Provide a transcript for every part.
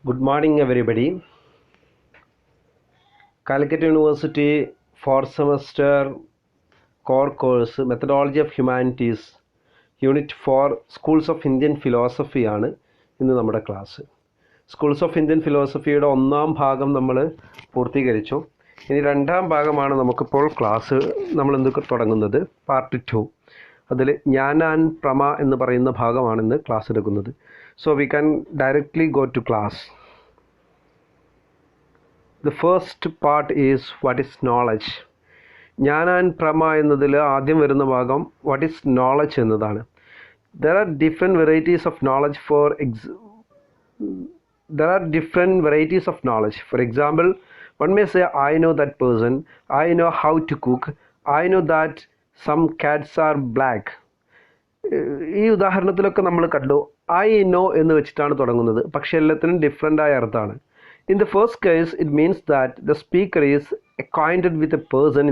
Good morning, everybody. Calicut University 4th semester core course Methodology of Humanities Unit 4 Schools of Indian Philosophy ആണ് ഇന്ന് നമ്മുടെ class. Schools of Indian ഫിലോസഫിയുടെ ഒന്നാം ഭാഗം നമ്മൾ പൂർത്തീകരിച്ചു. ഇനി രണ്ടാം ഭാഗമാണ് നമുക്കിപ്പോൾ ക്ലാസ് നമ്മൾ എന്തൊക്കെ തുടങ്ങുന്നത്. പാർട്ട് 2. അതിൽ ജ്ഞാന ആൻഡ് പ്രമ എന്ന് പറയുന്ന ഭാഗമാണ് ഇന്ന് ക്ലാസ് എടുക്കുന്നത്. So we can directly go to class. The first part is what is knowledge. Njana and Prama എന്നതിൽ ആദ്യം വരുന്ന ഭാഗം what is knowledge എന്നതാണ്. There are different varieties of knowledge For example, one may say I know that person, I know how to cook, I know that some cats are black. ഈ ഉദാഹരണത്തിലൊക്കെ നമ്മൾ കണ്ടു I know എന്ന് വെച്ചിട്ടാണ് തുടങ്ങുന്നത്. പക്ഷേ എല്ലാത്തിനും different ആയ അർത്ഥമാണ്. In the first case, it means that the speaker is acquainted with a person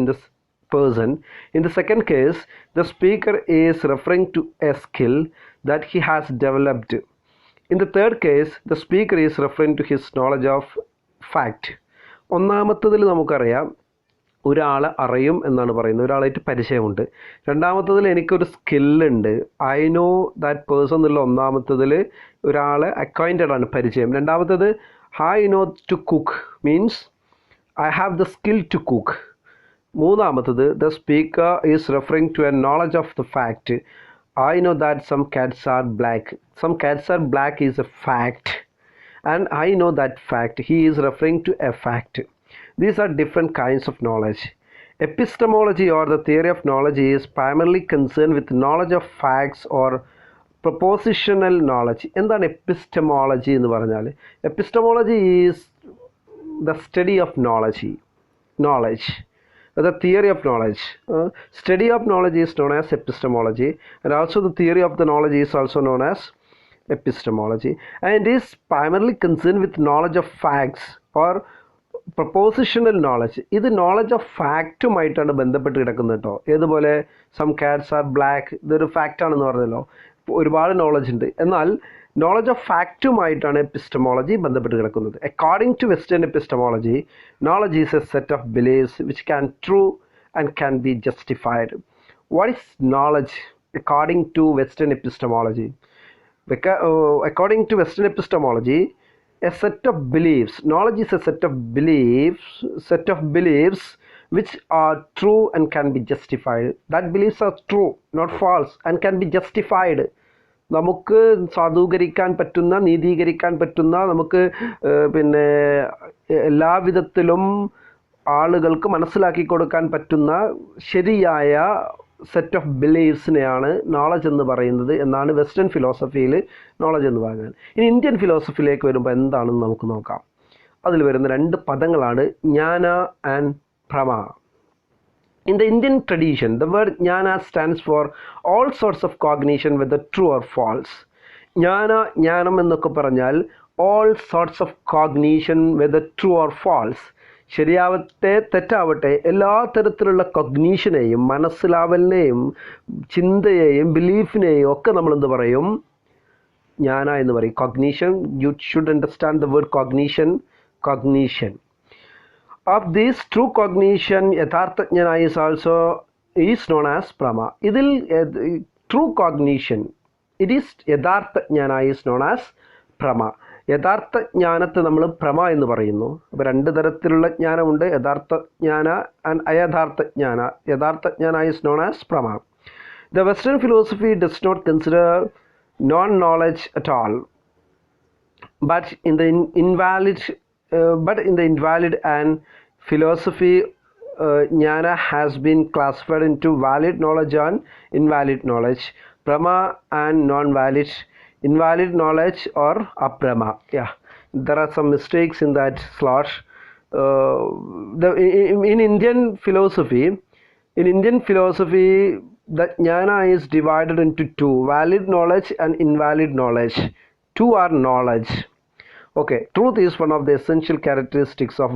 In the second case, the speaker is referring to a skill that he has developed. In the third case, the speaker is referring to his knowledge of fact. ഒന്നാമത്തതിൽ നമുക്കറിയാം ഒരാളെ അറിയും എന്നാണ് പറയുന്നത്, ഒരാളായിട്ട് പരിചയമുണ്ട്. രണ്ടാമത്തതിൽ എനിക്കൊരു സ്കില്ലുണ്ട്, I know that person എന്നുള്ള ഒന്നാമത്തതിൽ ഒരാളെ അക്വൈൻറ്റഡ് ആണ്, പരിചയം. രണ്ടാമത്തത് I know to cook means I have the skill to cook. മൂന്നാമത്തത് the speaker is referring to a knowledge of the fact. I know that some cats are black. Some cats are black is a fact, and I know that fact. He is referring to a fact. These are different kinds of knowledge. Epistemology or the theory of knowledge is primarily concerned with knowledge of facts or propositional knowledge. എന്താണ് epistemology എന്ന് പറഞ്ഞാൽ? Epistemology is the study of knowledge, the theory of knowledge. Study of knowledge is known as epistemology, and also the theory of the knowledge is also known as epistemology, and it is primarily concerned with knowledge of facts or propositional knowledge. ഇത് knowledge of ഫാക്റ്റുമായിട്ടാണ് ബന്ധപ്പെട്ട് കിടക്കുന്നത് കേട്ടോ. ഏതുപോലെ some Katz R black, ഇതൊരു ഫാക്റ്റാണെന്ന് പറഞ്ഞല്ലോ. ഒരുപാട് knowledge ഉണ്ട്, എന്നാൽ നോളജ് ഓഫ് ഫാക്റ്റുമായിട്ടാണ് എപ്പിസ്റ്റമോളജി ബന്ധപ്പെട്ട് കിടക്കുന്നത്. According to western epistemology, knowledge is a set of beliefs which can true and can be justified. What is knowledge according to western epistemology? According to Western epistemology, a set of beliefs. Knowledge is a set of beliefs which are true and can be justified. That beliefs are true, not false, and can be justified. നമുക്ക് സാധൂകരിക്കാൻ പറ്റുന്ന, നീതീകരിക്കാൻ പറ്റുന്ന, നമുക്ക് പിന്നെ എല്ലാവിധത്തിലും ആളുകൾക്ക് മനസ്സിലാക്കി കൊടുക്കാൻ പറ്റുന്ന ശരിയായ സെറ്റ് ഓഫ് ബിലീഫ്സിനെയാണ് നോളജ് എന്ന് പറയുന്നത് എന്നാണ് വെസ്റ്റേൺ ഫിലോസഫിയിൽ നോളജ് എന്ന് പറയുന്നത്. ഇനി ഇന്ത്യൻ ഫിലോസഫിയിലേക്ക് വരുമ്പോൾ എന്താണെന്ന് നമുക്ക് നോക്കാം. അതിൽ വരുന്ന രണ്ട് പദങ്ങളാണ് ജ്ഞാന and പ്രമ. In the Indian tradition, the word Njana stands for all sorts of cognition, whether true or false. ജ്ഞാനം എന്നൊക്കെ പറഞ്ഞാൽ all sorts of cognition, whether true or false. ശരിയാവട്ടെ തെറ്റാവട്ടെ എല്ലാ തരത്തിലുള്ള കൊഗ്നീഷനെയും, മനസ്സിലാവലിനെയും, ചിന്തയെയും, ബിലീഫിനെയും ഒക്കെ നമ്മൾ എന്ത് പറയും? ജ്ഞാന എന്ന് പറയും. Cognition, you should understand the word cognition. Of this true cognition, യഥാർത്ഥ ജ്ഞാന is known as Prama. ഇതിൽ true cognition, it is യഥാർത്ഥ ജ്ഞാന is known as Prama. യഥാർത്ഥ ജ്ഞാനത്തെ നമ്മൾ പ്രമ എന്ന് പറയുന്നു. അപ്പോൾ രണ്ട് തരത്തിലുള്ള ജ്ഞാനമുണ്ട്, യഥാർത്ഥ ജ്ഞാന ആൻഡ് അയഥാർത്ഥ ജ്ഞാന. യഥാർത്ഥ ജ്ഞാന is known as Prama. The Western philosophy does not consider non-knowledge at all, but in the invalid and philosophy, Njana has been classified into valid knowledge and invalid knowledge, Prama and non-valid, invalid knowledge or aprama. Yeah, there are some mistakes in that slot. In Indian philosophy, the Njana is divided into two: valid knowledge and invalid knowledge. Two are knowledge. Okay, truth is one of the essential characteristics of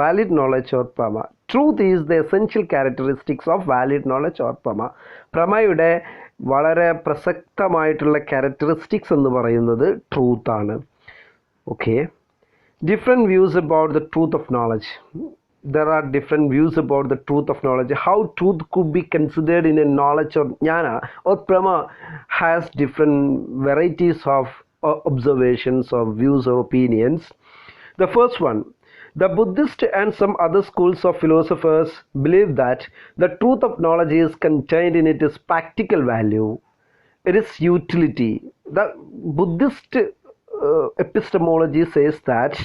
valid knowledge or Prama. Truth is the essential characteristics of valid knowledge or Prama. പ്രമയുടെ വളരെ പ്രസക്തമായിട്ടുള്ള characteristics എന്ന് പറയുന്നത് ട്രൂത്താണ്. Okay, Different views about the truth of knowledge. There are different views about the truth of knowledge. How truth could be considered in a knowledge or Njana or Prama has different varieties of observations or views or opinions. The first one, the Buddhist and some other schools of philosophers believe that the truth of knowledge is contained in its practical value, it is utility. The Buddhist epistemology says that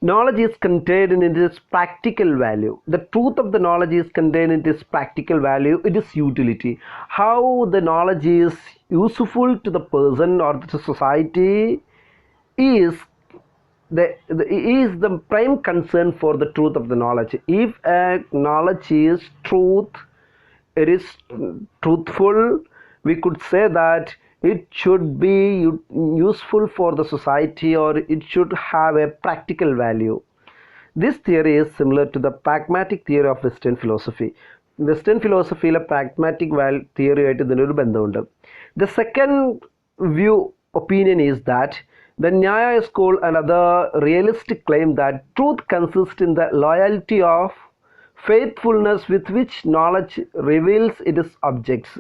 knowledge is contained in its practical value. The truth of the knowledge is contained in its practical value, it is utility. How the knowledge is useful to the person or to society is the prime concern for the truth of the knowledge. If a knowledge is truth, it is truthful, we could say that it should be useful for the society or it should have a practical value. This theory is similar to the pragmatic theory of Western philosophy. Western philosophy pragmatic theory ആയിട്ട് ഇതിനൊരു ബന്ധമുണ്ട്. The second view opinion is that the Njana school and other realistic claim that truth consists in the loyalty of faithfulness with which knowledge reveals its objects.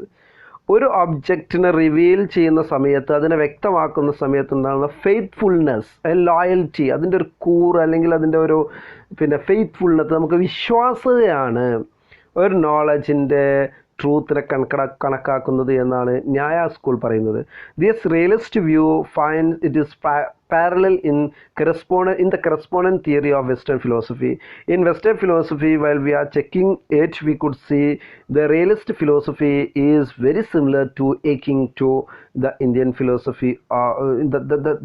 ഒരു ഒബ്ജക്റ്റിനെ reveal ചെയ്യുന്ന സമയത്ത് അതിനെ വ്യക്തമാക്കുന്ന സമയത്ത് എന്താണ് ഫെയ്ത്ത്ഫുൾനെസ്, ലോയൽറ്റി, അതിൻ്റെ ഒരു കൂറ് അല്ലെങ്കിൽ അതിൻ്റെ ഒരു ഫെയ്ത്ത്ഫുൾനെസ്, നമുക്ക് വിശ്വാസ്യതയാണ് ഒരു നോളജിൻ്റെ ട്രൂത്തിനെ കണക്കാക്കുന്നത് എന്നാണ് ന്യായ സ്കൂൾ പറയുന്നത്. This realist view find it is parallel in the correspondent theory of Western philosophy. In Western philosophy, while we are checking it, we could see the realist philosophy is very similar to akin to the Indian philosophy,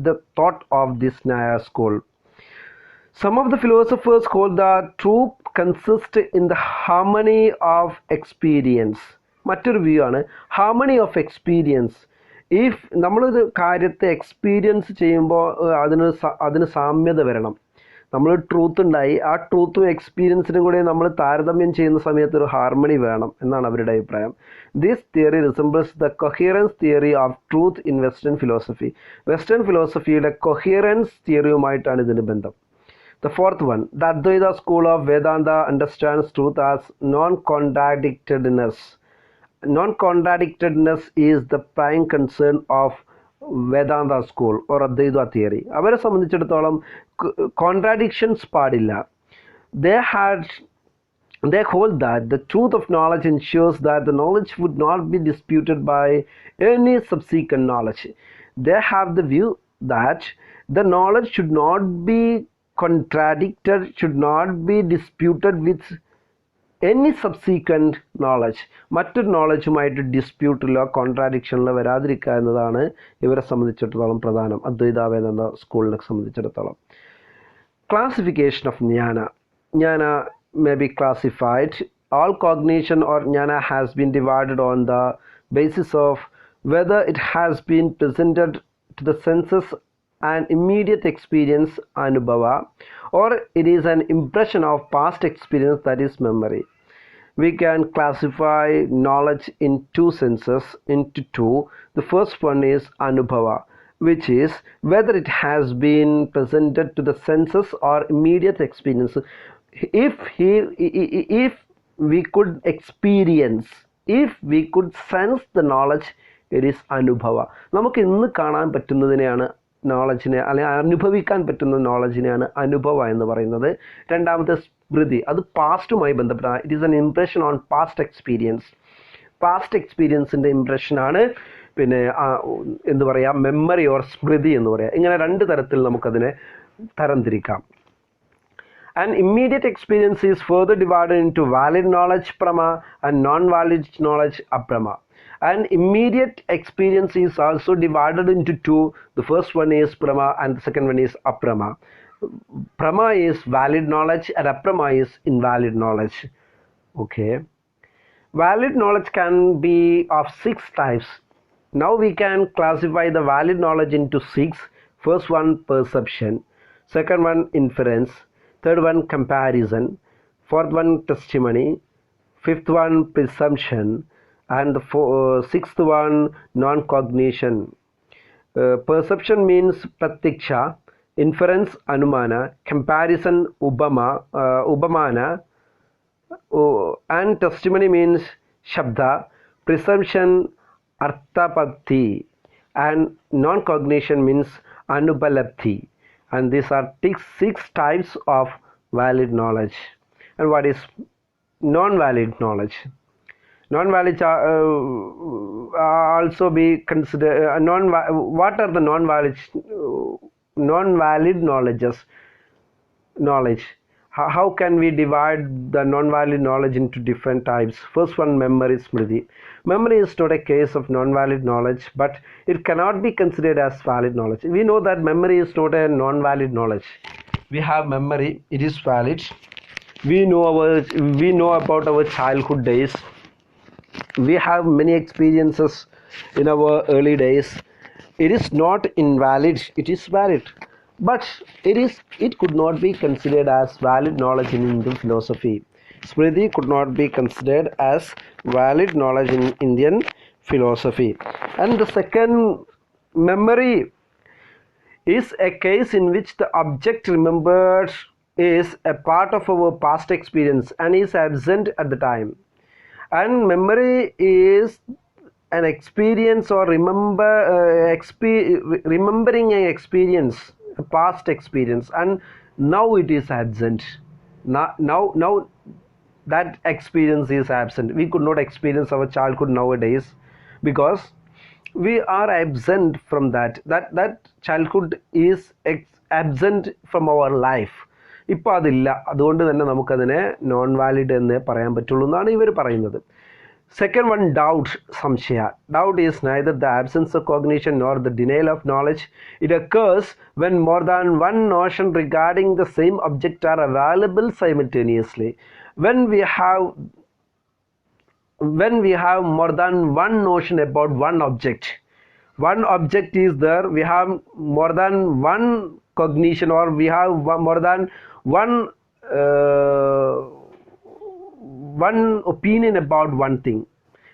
the thought of this Njana school. Some of the philosophers hold that truth consists in the harmony of experience. മറ്റൊരു view ആണ് harmony of experience. If നമ്മളൊരു കാര്യത്തെ experience ചെയ്യുമ്പോൾ അതിന് സാമ്യത വരണം. നമ്മൾ truth ഉണ്ടായി, ആ ട്രൂത്തും എക്സ്പീരിയൻസിനും കൂടി നമ്മൾ താരതമ്യം ചെയ്യുന്ന സമയത്ത് ഒരു ഹാർമണി വേണം എന്നാണ് അവരുടെ അഭിപ്രായം. This theory resembles the coherence theory of truth in western philosophy. Western ഫിലോസഫിയുടെ കൊഹിയറൻസ് തിയറിയുമായിട്ടാണ് ഇതിന് ബന്ധം. The fourth one, the Advaita school of Vedanta understands truth as non-contradictedness. Non-contradictedness is the prime concern of Vedanta school or Advaita theory. അവരെ സംബന്ധിച്ചിടത്തോളം contradictions പാടില്ല. They hold that the truth of knowledge ensures that the knowledge would not be disputed by any subsequent knowledge. They have the view that the knowledge should not be contradicted, should not be disputed with any subsequent knowledge. മറ്റൊരു നോളജുമായിട്ട് ഡിസ്പ്യൂട്ടിലോ കോൺട്രാഡിക്ഷനിലോ വരാതിരിക്കുക എന്നതാണ് ഇവരെ സംബന്ധിച്ചിടത്തോളം പ്രധാനം, അദ്വൈത വേദാന്ത സ്കൂളിനെ സംബന്ധിച്ചിടത്തോളം. Classification of Njana. Njana may be classified. All cognition or Njana has been divided on the basis of whether it has been presented to the senses an immediate experience, anubhava, or it is an impression of past experience, that is memory. We can classify knowledge in two senses, into two. The first one is anubhava, which is whether it has been presented to the senses or immediate experience. If we could experience, if we could sense the knowledge, it is anubhava. നമുക്ക് ഇന്ന് കാണാൻ പറ്റുന്നതിനെയാണ് നോളജിനെ അല്ലെങ്കിൽ അനുഭവിക്കാൻ പറ്റുന്ന നോളജിനെയാണ് അനുഭവ എന്ന് പറയുന്നത്. രണ്ടാമത്തെ സ്മൃതി, അത് പാസ്റ്റുമായി ബന്ധപ്പെട്ട, it is an impression on past experience. Past എക്സ്പീരിയൻസിൻ്റെ ഇംപ്രഷനാണ് എന്ത് പറയുക, മെമ്മറി ഓർ സ്മൃതി എന്ന് പറയുക. ഇങ്ങനെ രണ്ട് തരത്തിൽ നമുക്കതിനെ തരംതിരിക്കാം. And immediate experience is further divided into valid knowledge, Prama, and non-valid knowledge, Aprama. And immediate experience is also divided into two. The first one is Prama and the second one is Aprama. Prama is valid knowledge and Aprama is invalid knowledge. Okay. Valid knowledge can be of 6 types. Now we can classify the valid knowledge into 6. First one, perception. Second one, inference. Third one, comparison. Fourth one, testimony. Fifth one, presumption. And the sixth one, non-cognition. Perception means pratiksha. inference anumana, comparison upamana, and testimony means shabda, presumption arthapatti, and non-cognition means anupalapti. And these are six types of valid knowledge. And what is non-valid knowledge? Non-valid also be considered what are the non-valid knowledge? How can we divide the non-valid knowledge into different types? First one, memory smriti. Memory is not a case of non-valid knowledge, but it cannot be considered as valid knowledge. We know that memory is not a non-valid knowledge. We have memory, it is valid. We know about our childhood days. We have many experiences in our early days. It is not invalid, it is valid, but it could not be considered as valid knowledge in Indian philosophy. Smriti could not be considered as valid knowledge in Indian philosophy. And the second, memory is a case in which the object remembered is a part of our past experience and is absent at the time. And memory is an experience or remembering an experience, a past experience, and now it is absent. Now that experience is absent. We could not experience our childhood nowadays because we are absent from that childhood is absent from our life. ഇപ്പോൾ അതില്ല, അതുകൊണ്ട് തന്നെ നമുക്കതിനെ non valid എന്ന് പറയാൻ പറ്റുള്ളൂ എന്നാണ് ഇവർ പറയുന്നത്. Second one, doubt, samshaya. Doubt is neither the absence of cognition nor the denial of knowledge. It occurs when more than one notion regarding the same object are available simultaneously. When we have more than one notion about one object is there, we have more than one cognition, or we have more than one opinion about one thing.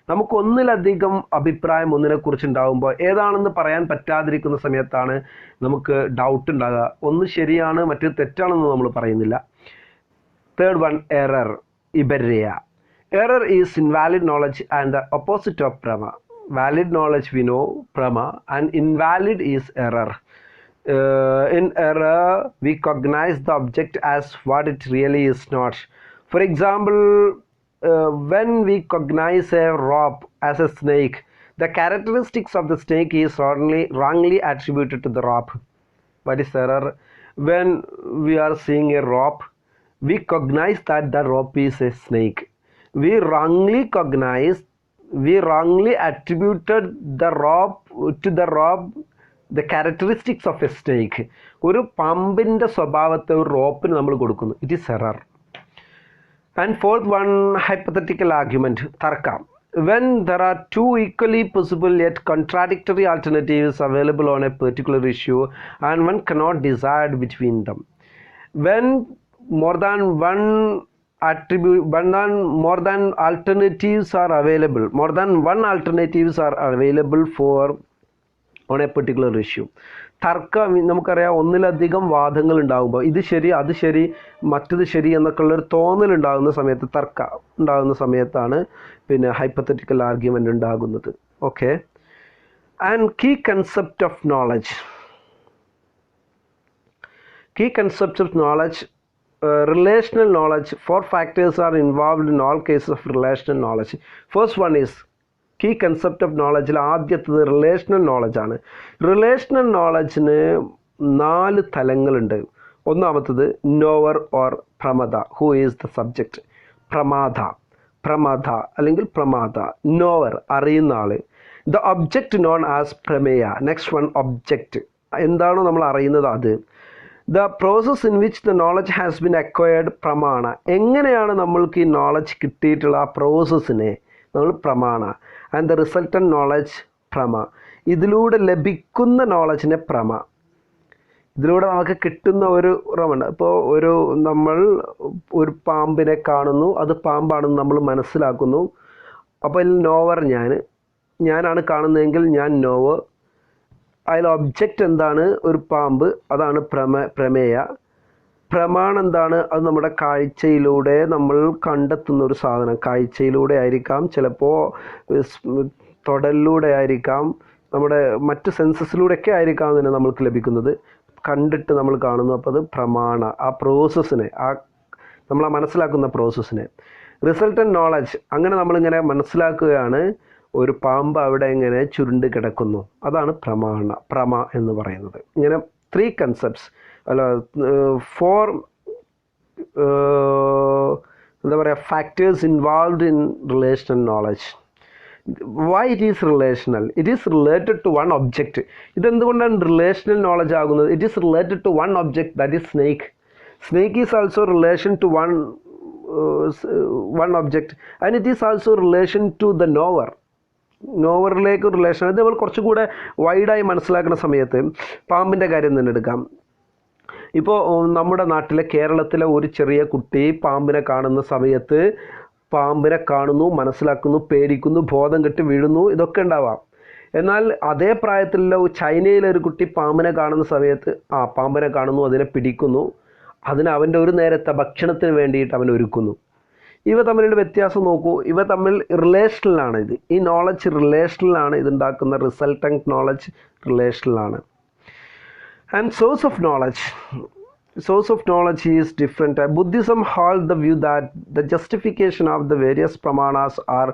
നമുക്ക് ഒന്നിലധികം അഭിപ്രായം ഒന്നിനെക്കുറിച്ചുണ്ടാകുമ്പോൾ ഏതാണെന്ന് പറയാൻ പറ്റാതിരിക്കുന്ന സമയത്താണ് നമുക്ക് doubt ഉണ്ടാകുക. ഒന്ന് ശരിയാണ്, മറ്റേത് തെറ്റാണെന്ന് നമ്മൾ പറയുന്നില്ല. തേർഡ് വൺ, എറർ, ഇബര്യ. Error is invalid knowledge and the opposite of Prama. Valid knowledge we know, Prama, and invalid is error. In error, we cognize the object as what it really is not. For example, when we cognize a rope as a snake, the characteristics of the snake is wrongly attributed to the rope. What is error? When we are seeing a rope, we cognize that the rope is a snake. We wrongly attributed the rope to the rope the characteristics of a snake. ഒരു പാമ്പിൻ്റെ സ്വഭാവത്തെ ഒരു റോപ്പിന് നമ്മൾ കൊടുക്കുന്നു. It is error. And fourth one, hypothetical argument, tarka. When there are two equally possible yet contradictory alternatives available on a particular issue and one cannot decide between them. When more than alternatives are available, more than one alternatives are available for on a particular issue. തർക്ക, നമുക്കറിയാം, ഒന്നിലധികം വാദങ്ങൾ ഉണ്ടാകുമ്പോൾ ഇത് ശരി അത് ശരി മറ്റത് ശരി എന്നൊക്കെ ഉള്ളൊരു തോന്നൽ ഉണ്ടാകുന്ന സമയത്ത്, തർക്ക ഉണ്ടാകുന്ന സമയത്താണ് പിന്നെ ഹൈപ്പത്തറ്റിക്കൽ ആർഗ്യുമെൻ്റ് ഉണ്ടാകുന്നത്. Okay. And key concept of knowledge. Key concepts of knowledge. Relational knowledge. 4 factors are involved in all cases of relational knowledge. First one is key concept of knowledge. ആദ്യത്തത് റിലേഷണൽ നോളജ് ആണ്. Relational നോളജിന് 4 തലങ്ങളുണ്ട്. ഒന്നാമത്തത് knower or pramata, who is the subject. പ്രമാദ അല്ലെങ്കിൽ പ്രമാദ, knower, അറിയുന്ന ആള്. The object known as prameya. Next one, object, എന്താണോ നമ്മൾ അറിയുന്നത് അത്. The process in which the knowledge has been acquired, pramana. എങ്ങനെയാണ് നമ്മൾക്ക് ഈ നോളജ് കിട്ടിയിട്ടുള്ള ആ പ്രോസസ്സിനെ നമ്മൾ പ്രമാണ. And the resultant knowledge, prama. ഇതിലൂടെ ലഭിക്കുന്ന നോളജിനെ പ്രമ. ഇതിലൂടെ നമുക്ക് കിട്ടുന്ന ഒരു റമുണ്ട്. ഇപ്പോൾ നമ്മൾ ഒരു പാമ്പിനെ കാണുന്നു, അത് പാമ്പാണെന്ന് നമ്മൾ മനസ്സിലാക്കുന്നു. അപ്പോൾ നോവർ ഞാനാണ് കാണുന്നതെങ്കിൽ ഞാൻ നോവർ. അതിൽ ഒബ്ജക്റ്റ് എന്താണ്? ഒരു പാമ്പ്, അതാണ് പ്രമേയ. പ്രമാണം എന്താണ്? അത് നമ്മുടെ കാഴ്ചയിലൂടെ നമ്മൾ കണ്ടെത്തുന്ന ഒരു സാധനം. കാഴ്ചയിലൂടെ ആയിരിക്കാം, ചിലപ്പോൾ തൊടലിലൂടെ ആയിരിക്കാം, നമ്മുടെ മറ്റ് സെൻസസിലൂടെയൊക്കെ ആയിരിക്കാം അതിനെ നമ്മൾക്ക് ലഭിക്കുന്നത്. കണ്ടിട്ട് നമ്മൾ കാണുന്നു. അപ്പോൾ അത് പ്രമാണ. ആ പ്രോസസ്സിനെ, നമ്മൾ മനസ്സിലാക്കുന്ന പ്രോസസ്സിനെ. റിസൾട്ടൻറ്റ് നോളജ്, അങ്ങനെ നമ്മളിങ്ങനെ മനസ്സിലാക്കുകയാണ് ഒരു പാമ്പ് അവിടെ ഇങ്ങനെ ചുരുണ്ട് കിടക്കുന്നു. അതാണ് പ്രമ എന്ന് പറയുന്നത്. ഇങ്ങനെ 3 കൺസെപ്റ്റ്സ് അല്ല 4 എന്താ പറയുക factors involved in relational knowledge. Why it is relational? It is related to one object. ഇതെന്തുകൊണ്ടാണ് റിലേഷണൽ നോളജ് ആകുന്നത്? It is related to one object, that is snake. Snake is also relation to one object and it is also relation to the നോവറിലേക്ക് relation. അത് നമ്മൾ കുറച്ചുകൂടെ വൈഡായി മനസ്സിലാക്കുന്ന സമയത്ത് പാമ്പിൻ്റെ കാര്യം തന്നെ എടുക്കാം. ഇപ്പോൾ നമ്മുടെ നാട്ടിലെ കേരളത്തിലെ ഒരു ചെറിയ കുട്ടി പാമ്പിനെ കാണുന്ന സമയത്ത് പാമ്പിനെ കാണുന്നു, മനസ്സിലാക്കുന്നു, പേടിക്കുന്നു, ബോധം കെട്ട് വീഴുന്നു, ഇതൊക്കെ ഉണ്ടാവാം. എന്നാൽ അതേ പ്രായത്തിലുള്ള ചൈനയിലെ ഒരു കുട്ടി പാമ്പിനെ കാണുന്ന സമയത്ത് പാമ്പിനെ കാണുന്നു, അതിനെ പിടിക്കുന്നു, അതിന് അവൻ്റെ ഒരു നേരത്തെ ഭക്ഷണത്തിന് വേണ്ടിയിട്ട് അവൻ ഒരുക്കുന്നു. ഇവ തമ്മിലുള്ള വ്യത്യാസം നോക്കൂ. ഇവ തമ്മിൽ റിലേഷണലാണ്. ഈ നോളജ് റിലേഷണലാണ്. ഇതുണ്ടാക്കുന്ന റിസൾട്ടൻറ്റ് നോളജ് റിലേഷണലാണ്. And source of knowledge is different. Buddhism hold the view that the justification of the various pramanas are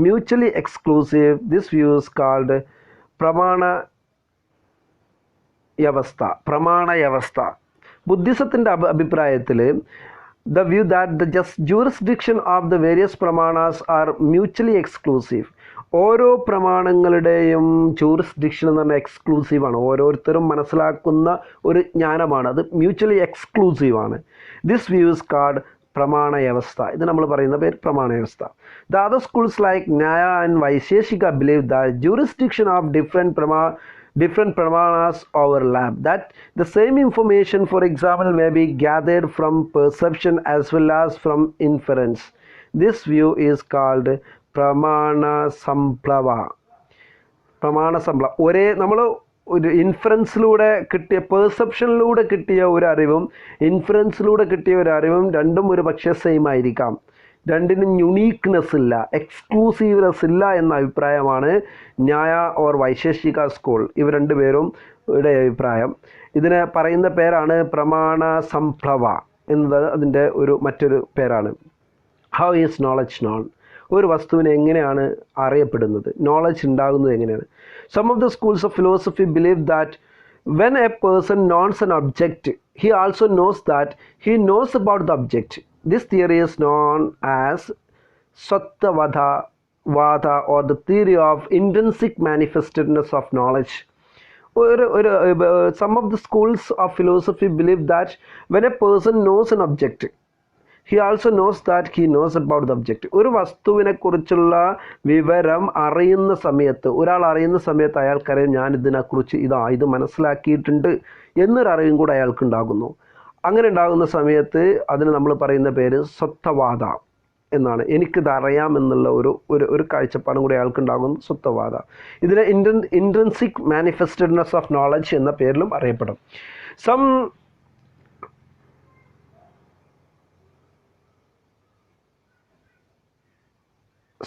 mutually exclusive. This view is called പ്രമാണയവസ്ഥ. ബുദ്ധിസത്തിൻ്റെ അഭിപ്രായത്തിൽ the view that the jurisdiction of the various pramanas are mutually exclusive. ഓരോ പ്രമാണങ്ങളുടെയും jurisdiction എന്ന് പറഞ്ഞാൽ എക്സ്ക്ലൂസീവാണ്. ഓരോരുത്തരും മനസ്സിലാക്കുന്ന ഒരു ജ്ഞാനമാണ്. അത് mutually എക്സ്ക്ലൂസീവാണ്. ദിസ് വ്യൂ ഇസ് കാൾഡ് പ്രമാണയവസ്ഥ. ഇത് നമ്മൾ പറയുന്ന പേര് പ്രമാണയവസ്ഥ. The other schools like Nyaya and Vaisheshika believe the jurisdiction of different pramanas overlap, that the same information, for example, may be gathered from perception as well as from inference. This view is called Pramana Samplava. ഒരേ നമ്മൾ ഒരു ഇൻഫറൻസിലൂടെ കിട്ടിയ, പെർസെപ്ഷനിലൂടെ കിട്ടിയ ഒരു അറിവും ഇൻഫറൻസിലൂടെ കിട്ടിയ ഒരു അറിവും രണ്ടും ഒരു പക്ഷേ സെയിം ആയിരിക്കാം. രണ്ടിനും യുണീക്ക്നെസ് ഇല്ല, എക്സ്ക്ലൂസീവ്നെസ് ഇല്ല എന്ന അഭിപ്രായമാണ് ന്യായ ഓർ വൈശേഷിക സ്കൂൾ. ഇവ രണ്ടുപേരും അഭിപ്രായം. ഇതിനെ പറയുന്ന പേരാണ് പ്രമാണ സംപ്ലവ എന്നത്. അതിൻ്റെ മറ്റൊരു പേരാണ്. How is knowledge known? ഒരു വസ്തുവിനെ എങ്ങനെയാണ് അറിയപ്പെടുന്നത്? നോളജ് ഉണ്ടാകുന്നത് എങ്ങനെയാണ്? Some of the schools of philosophy believe that when a person knows an object, he also knows that he knows about the object. This theory is known as Sattavada or the theory of intrinsic manifestedness of knowledge. Some of the schools of philosophy believe that when a person knows an object, he also knows that he knows about the object. ഒരു വസ്തുവിനെ കുറിച്ചുള്ള വിവരം അറിയുന്ന സമയത്ത്, ഒരാൾ അറിയുന്ന സമയത്ത് അയാൾക്കറിയാം ഞാൻ ഇതിനെക്കുറിച്ച് ഇത് മനസ്സിലാക്കിയിട്ടുണ്ട് എന്നൊരറിവും കൂടെ അയാൾക്കുണ്ടാകുന്നു. അങ്ങനെ ഉണ്ടാകുന്ന സമയത്ത് അതിന് നമ്മൾ പറയുന്ന പേര് സ്വത്വവാദ എന്നാണ്. എനിക്കിത് അറിയാം എന്നുള്ള ഒരു കാഴ്ചപ്പാടും കൂടി അയാൾക്കുണ്ടാകുന്നു, സ്വത്വവാദ. ഇതിനെ ഇൻട്രിൻസിക് മാനിഫെസ്റ്റഡ്നെസ് ഓഫ് നോളജ് എന്ന പേരിലും അറിയപ്പെടും.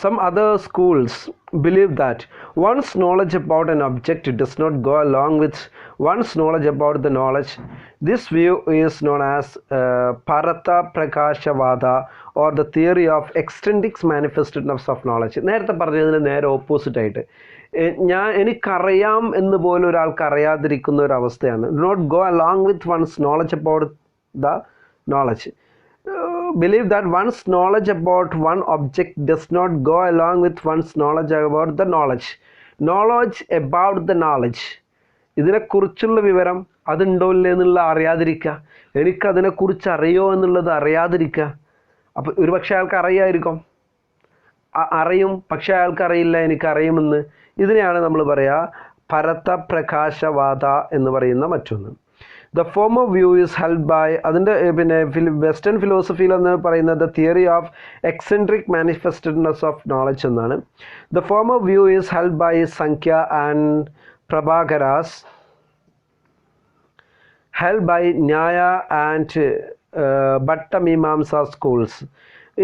Some other schools believe that one's knowledge about an object does not go along with one's knowledge about the knowledge. This view is known as Paratha Prakashavada or the theory of extrinsic manifestedness of knowledge. നേരത്തെ പറഞ്ഞതിന് നേരെ opposite ആയിട്ട് എനിക്കറിയാം എന്ന് പോലും ഒരാൾക്ക് അറിയാതിരിക്കുന്ന ഒരു അവസ്ഥയാണ്. Not go along with one's knowledge about the knowledge. Believe that one's knowledge about one object does not go along with one's knowledge about the knowledge. Knowledge about the knowledge, ഇതിനെക്കുറിച്ചുള്ള വിവരം അതുണ്ടോ ഇല്ലേ എന്നുള്ള അറിയാതിരിക്കുക, എനിക്കതിനെക്കുറിച്ച് അറിയോ എന്നുള്ളത് അറിയാതിരിക്കുക. അപ്പോൾ ഒരു പക്ഷേ അയാൾക്ക് അറിയും, പക്ഷേ അയാൾക്കറിയില്ല എനിക്കറിയുമെന്ന്. ഇതിനെയാണ് നമ്മൾ പറയുക പരത്ത പ്രകാശവാദ എന്ന് പറയുന്ന മറ്റൊന്ന്. The former view is held by അതിൻ്റെ വെസ്റ്റേൺ ഫിലോസഫിയിൽ എന്ന് പറയുന്നത് the theory of eccentric manifestedness of knowledge എന്നാണ്. The former view is held by Sankhya and Prabhakaras held by Njana and Bhattamimamsa schools.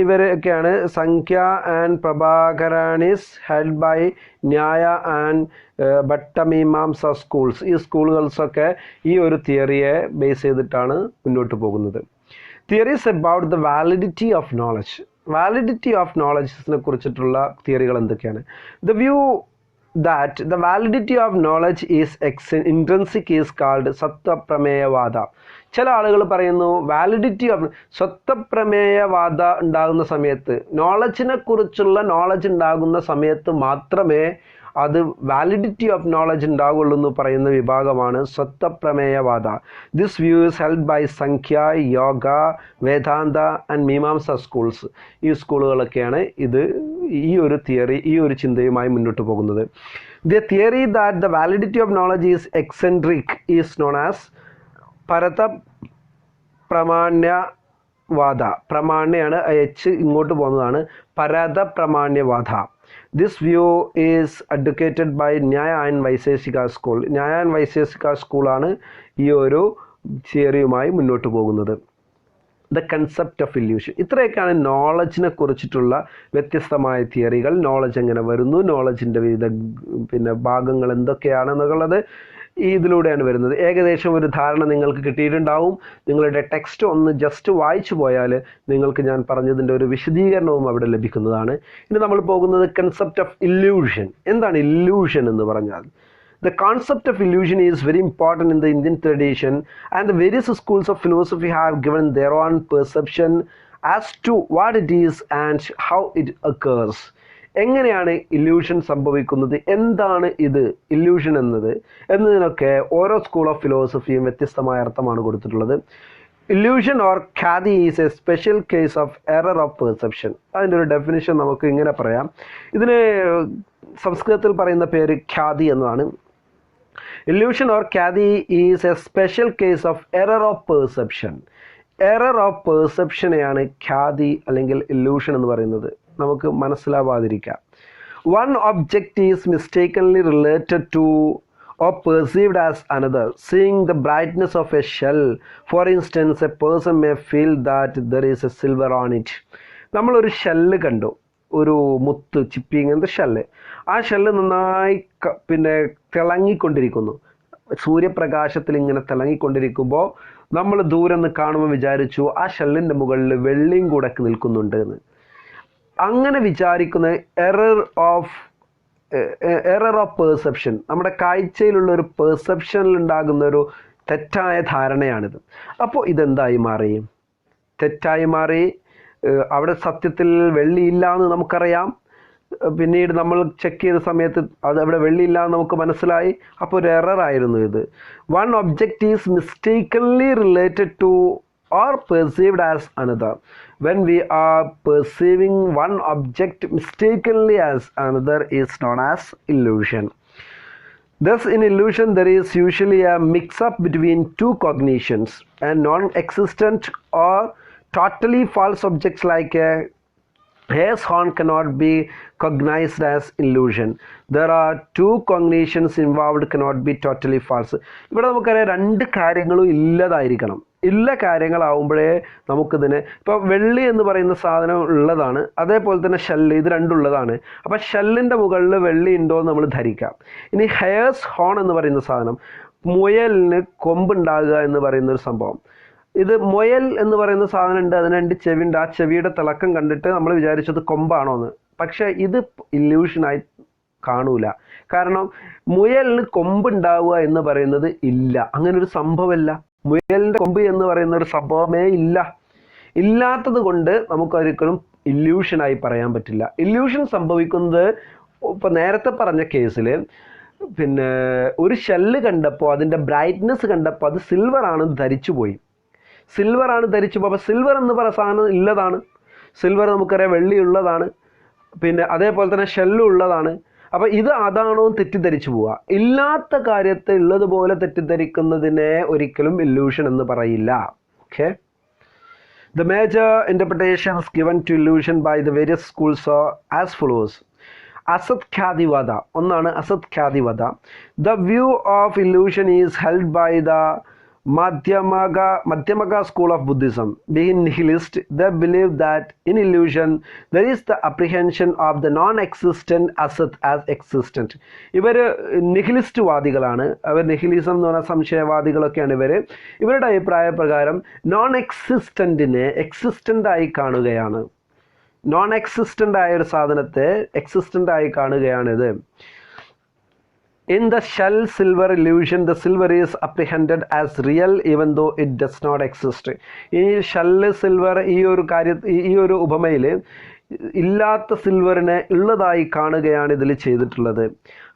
ഇവരൊക്കെയാണ് സംഖ്യ ആൻഡ് പ്രഭാകരാനിസ് held by Nyaya and Bhattamimamsa schools. ഈ സ്കൂളുകൾസൊക്കെ ഈ ഒരു തിയറിയെ ബേസ് ചെയ്തിട്ടാണ് മുന്നോട്ട് പോകുന്നത്. Theories about the validity of knowledge. Validity of നോളജിനെ കുറിച്ചിട്ടുള്ള തിയറികൾ എന്തൊക്കെയാണ്? The view that the validity of knowledge is intrinsic is called സത്വപ്രമേയവാദ. ചില ആളുകൾ പറയുന്നു വാലിഡിറ്റി ഓഫ് സ്വത്വപ്രമേയവാദ ഉണ്ടാകുന്ന സമയത്ത്, നോളജിനെ കുറിച്ചുള്ള നോളജ് ഉണ്ടാകുന്ന സമയത്ത് മാത്രമേ അത് വാലിഡിറ്റി ഓഫ് നോളജ് ഉണ്ടാകുള്ളൂ എന്ന് പറയുന്ന വിഭാഗമാണ് സ്വത്വപ്രമേയവാദ. This view is held by Samkhya, Yoga, Vedanta and Mimamsa schools. ഈ സ്കൂളുകളൊക്കെയാണ് ഈ ഒരു തിയറി, ഈ ഒരു ചിന്തയുമായി മുന്നോട്ട് പോകുന്നത്. The theory that the validity of knowledge is extrinsic is known as parata pramanyavada. പ്രമാണ്യാണ് ഇങ്ങോട്ട് പോകുന്നതാണ്, പരത പ്രമാണ്യവാദ. This view is advocated by Njana and Vaiseshika school. Njana and Vaiseshika school ആണ് ഈ ഒരു തിയറിയുമായി മുന്നോട്ട് പോകുന്നത്. The concept of illusion. ഇത്രയൊക്കെയാണ് നോളജിനെ കുറിച്ചിട്ടുള്ള വ്യത്യസ്തമായ തിയറികൾ. നോളജ് എങ്ങനെ വരുന്നു, നോളജിൻ്റെ വിവിധ ഭാഗങ്ങൾ എന്തൊക്കെയാണെന്നുള്ളത് ഇതിലൂടെയാണ് വരുന്നത്. ഏകദേശം ഒരു ധാരണ നിങ്ങൾക്ക് കിട്ടിയിട്ടുണ്ടാവും. നിങ്ങളുടെ ടെക്സ്റ്റ് ഒന്ന് ജസ്റ്റ് വായിച്ചു പോയാൽ നിങ്ങൾക്ക് ഞാൻ പറഞ്ഞതിൻ്റെ ഒരു വിശദീകരണവും അവിടെ ലഭിക്കുന്നതാണ്. ഇനി നമ്മൾ പോകുന്നത് കൺസെപ്റ്റ് ഓഫ് ഇല്യൂഷൻ. എന്താണ് ഇല്യൂഷൻ എന്ന് പറഞ്ഞാൽ? The concept of illusion is very important in the Indian tradition, and the various schools of philosophy have given their own perception as to what it is and how it occurs. എങ്ങനെയാണ് illusion സംഭവിക്കുന്നത്, എന്താണ് ഇത് illusion എന്നതിനൊക്കെ ഓരോ school of ഫിലോസഫിയും വ്യത്യസ്തമായ അർത്ഥമാണ് കൊടുത്തിട്ടുള്ളത്. Illusion or khyati is a special case of error of perception. അതിൻ്റെ ഒരു ഡെഫിനിഷൻ നമുക്ക് ഇങ്ങനെ പറയാം. ഇതിന് സംസ്കൃതത്തിൽ പറയുന്ന പേര് ഖ്യാതി എന്നതാണ്. Illusion or khyati is a special case of error of perception. Error of പെർസെപ്ഷനെയാണ് ഖ്യാതി അല്ലെങ്കിൽ ഇല്യൂഷൻ എന്ന് പറയുന്നത്. നമുക്ക് മനസ്സിലാവാതിരിക്കാം. One object is mistakenly related to or perceived as another. Seeing the brightness of a shell, for instance, a person may feel that there is a silver on it. നമ്മളൊരു shell കണ്ടു, ഒരു മുത്ത് ചിപ്പി ഇങ്ങനത്തെ shell. ആ shell നന്നായി തിളങ്ങിക്കൊണ്ടിരിക്കുന്നു. സൂര്യപ്രകാശത്തിൽ ഇങ്ങനെ തിളങ്ങിക്കൊണ്ടിരിക്കുമ്പോൾ നമ്മൾ ദൂരെ നിന്ന് കാണുമ്പോൾ വിചാരിച്ചു ആ ഷെല്ലിൻ്റെ മുകളിൽ വെള്ളിയും കൂടെ നിൽക്കുന്നുണ്ട് എന്ന്. അങ്ങനെ വിചാരിക്കുന്ന എറർ ഓഫ് പെർസെപ്ഷൻ, നമ്മുടെ കാഴ്ചയിലുള്ള ഒരു പെർസെപ്ഷനിൽ ഉണ്ടാകുന്ന ഒരു തെറ്റായ ധാരണയാണിത്. അപ്പോൾ ഇതെന്തായി മാറി? തെറ്റായി മാറി. അവിടെ സത്യത്തിൽ വെള്ളിയില്ല എന്ന് നമുക്കറിയാം. പിന്നീട് നമ്മൾ ചെക്ക് ചെയ്ത സമയത്ത് അത് അവിടെ വെള്ളിയില്ല എന്ന് നമുക്ക് മനസ്സിലായി. അപ്പോൾ ഒരു എറർ ആയിരുന്നു ഇത്. One object is mistakenly related to or perceived as another. When we are perceiving one object mistakenly as another is known as illusion. Thus in illusion there is usually a mix-up between two cognitions, and non-existent or totally false objects like a hair's horn cannot be cognized as illusion. There are two cognitions involved cannot be totally false. ഇവിടെ നമുക്കറിയാം രണ്ട് കാര്യങ്ങളും ഇല്ലതായിരിക്കണം. ഇല്ല കാര്യങ്ങളാവുമ്പോഴേ നമുക്കിതിന്, ഇപ്പോൾ വെള്ളി എന്ന് പറയുന്ന സാധനം ഉള്ളതാണ്, അതേപോലെ തന്നെ ഷെല്ല്, ഇത് രണ്ടുള്ളതാണ്. അപ്പോൾ ഷെല്ലിൻ്റെ മുകളിൽ വെള്ളി ഉണ്ടോ എന്ന് നമ്മൾ ധരിക്കാം. ഇനി ഹെയർസ് ഹോൺ എന്ന് പറയുന്ന സാധനം, മുയലിന് കൊമ്പുണ്ടാകുക എന്ന് പറയുന്ന ഒരു സംഭവം. ഇത് മുയൽ എന്ന് പറയുന്ന സാധനം ഉണ്ട്, അതിന് രണ്ട് ചെവിയുണ്ട്. ആ ചെവിയുടെ തിളക്കം കണ്ടിട്ട് നമ്മൾ വിചാരിച്ചത് കൊമ്പാണോ എന്ന്. പക്ഷേ ഇത് ഇല്യൂഷനായി കാണൂല. കാരണം മുയലിന് കൊമ്പുണ്ടാവുക എന്ന് പറയുന്നത് ഇല്ല, അങ്ങനൊരു സംഭവമല്ല. മുയലിൻ്റെ കൊമ്പ് എന്ന് പറയുന്ന ഒരു സംഭവമേ ഇല്ല. ഇല്ലാത്തത് കൊണ്ട് നമുക്കൊരിക്കലും ഇല്യൂഷനായി പറയാൻ പറ്റില്ല. ഇല്യൂഷൻ സംഭവിക്കുന്നത് ഇപ്പോൾ നേരത്തെ പറഞ്ഞ കേസിൽ ഒരു ഷെല്ല് കണ്ടപ്പോൾ അതിൻ്റെ ബ്രൈറ്റ്നെസ് കണ്ടപ്പോൾ അത് സിൽവറാണ് ധരിച്ചു പോയി. സിൽവറാണ് ധരിച്ചു പോയി. അപ്പോൾ സിൽവർ എന്ന് പറയുന്ന സാധനം ഇല്ലതാണ്. സിൽവർ നമുക്കറിയാം വെള്ളി ഉള്ളതാണ്, അതേപോലെ തന്നെ ഷെല്ലും ഉള്ളതാണ്. അപ്പോൾ ഇത് അതാണോ തെറ്റിദ്ധരിച്ചു പോവുക. ഇല്ലാത്ത കാര്യത്തെ ഉള്ളതുപോലെ തെറ്റിദ്ധരിക്കുന്നതിനെ ഒരിക്കലും ഇല്യൂഷൻ എന്ന് പറയില്ല. Okay. The major interpretations given to illusion by the various schools are as follows. Asatkhyativada. ഒന്നാണ് അസത്ഖ്യാതിവാദ. The view of illusion is held by the Madhyamaka school of Buddhism. Being nihilist, they believe that in illusion there is the apprehension of the non-existent asat as existent. ഇവർ nihilist വാദികളാണ്. അവർ നിഹിലിസം എന്ന് പറഞ്ഞാൽ സംശയവാദികളൊക്കെയാണ് ഇവർ. ഇവരുടെ അഭിപ്രായ പ്രകാരം non എക്സിസ്റ്റൻറ്റിനെ existent ആയി കാണുകയാണ്. Non existent ആയ ഒരു സാധനത്തെ എക്സിസ്റ്റൻ്റ് ആയി കാണുകയാണിത്. In the shell silver illusion, the silver is apprehended as real even though it does not exist. ഈ ഷെല്ല് സിൽവർ ഈ ഒരു ഉപമയിൽ ഇല്ലാത്ത സിൽവറിനെ ഉള്ളതായി കാണുകയാണ് ഇതിൽ ചെയ്തിട്ടുള്ളത്.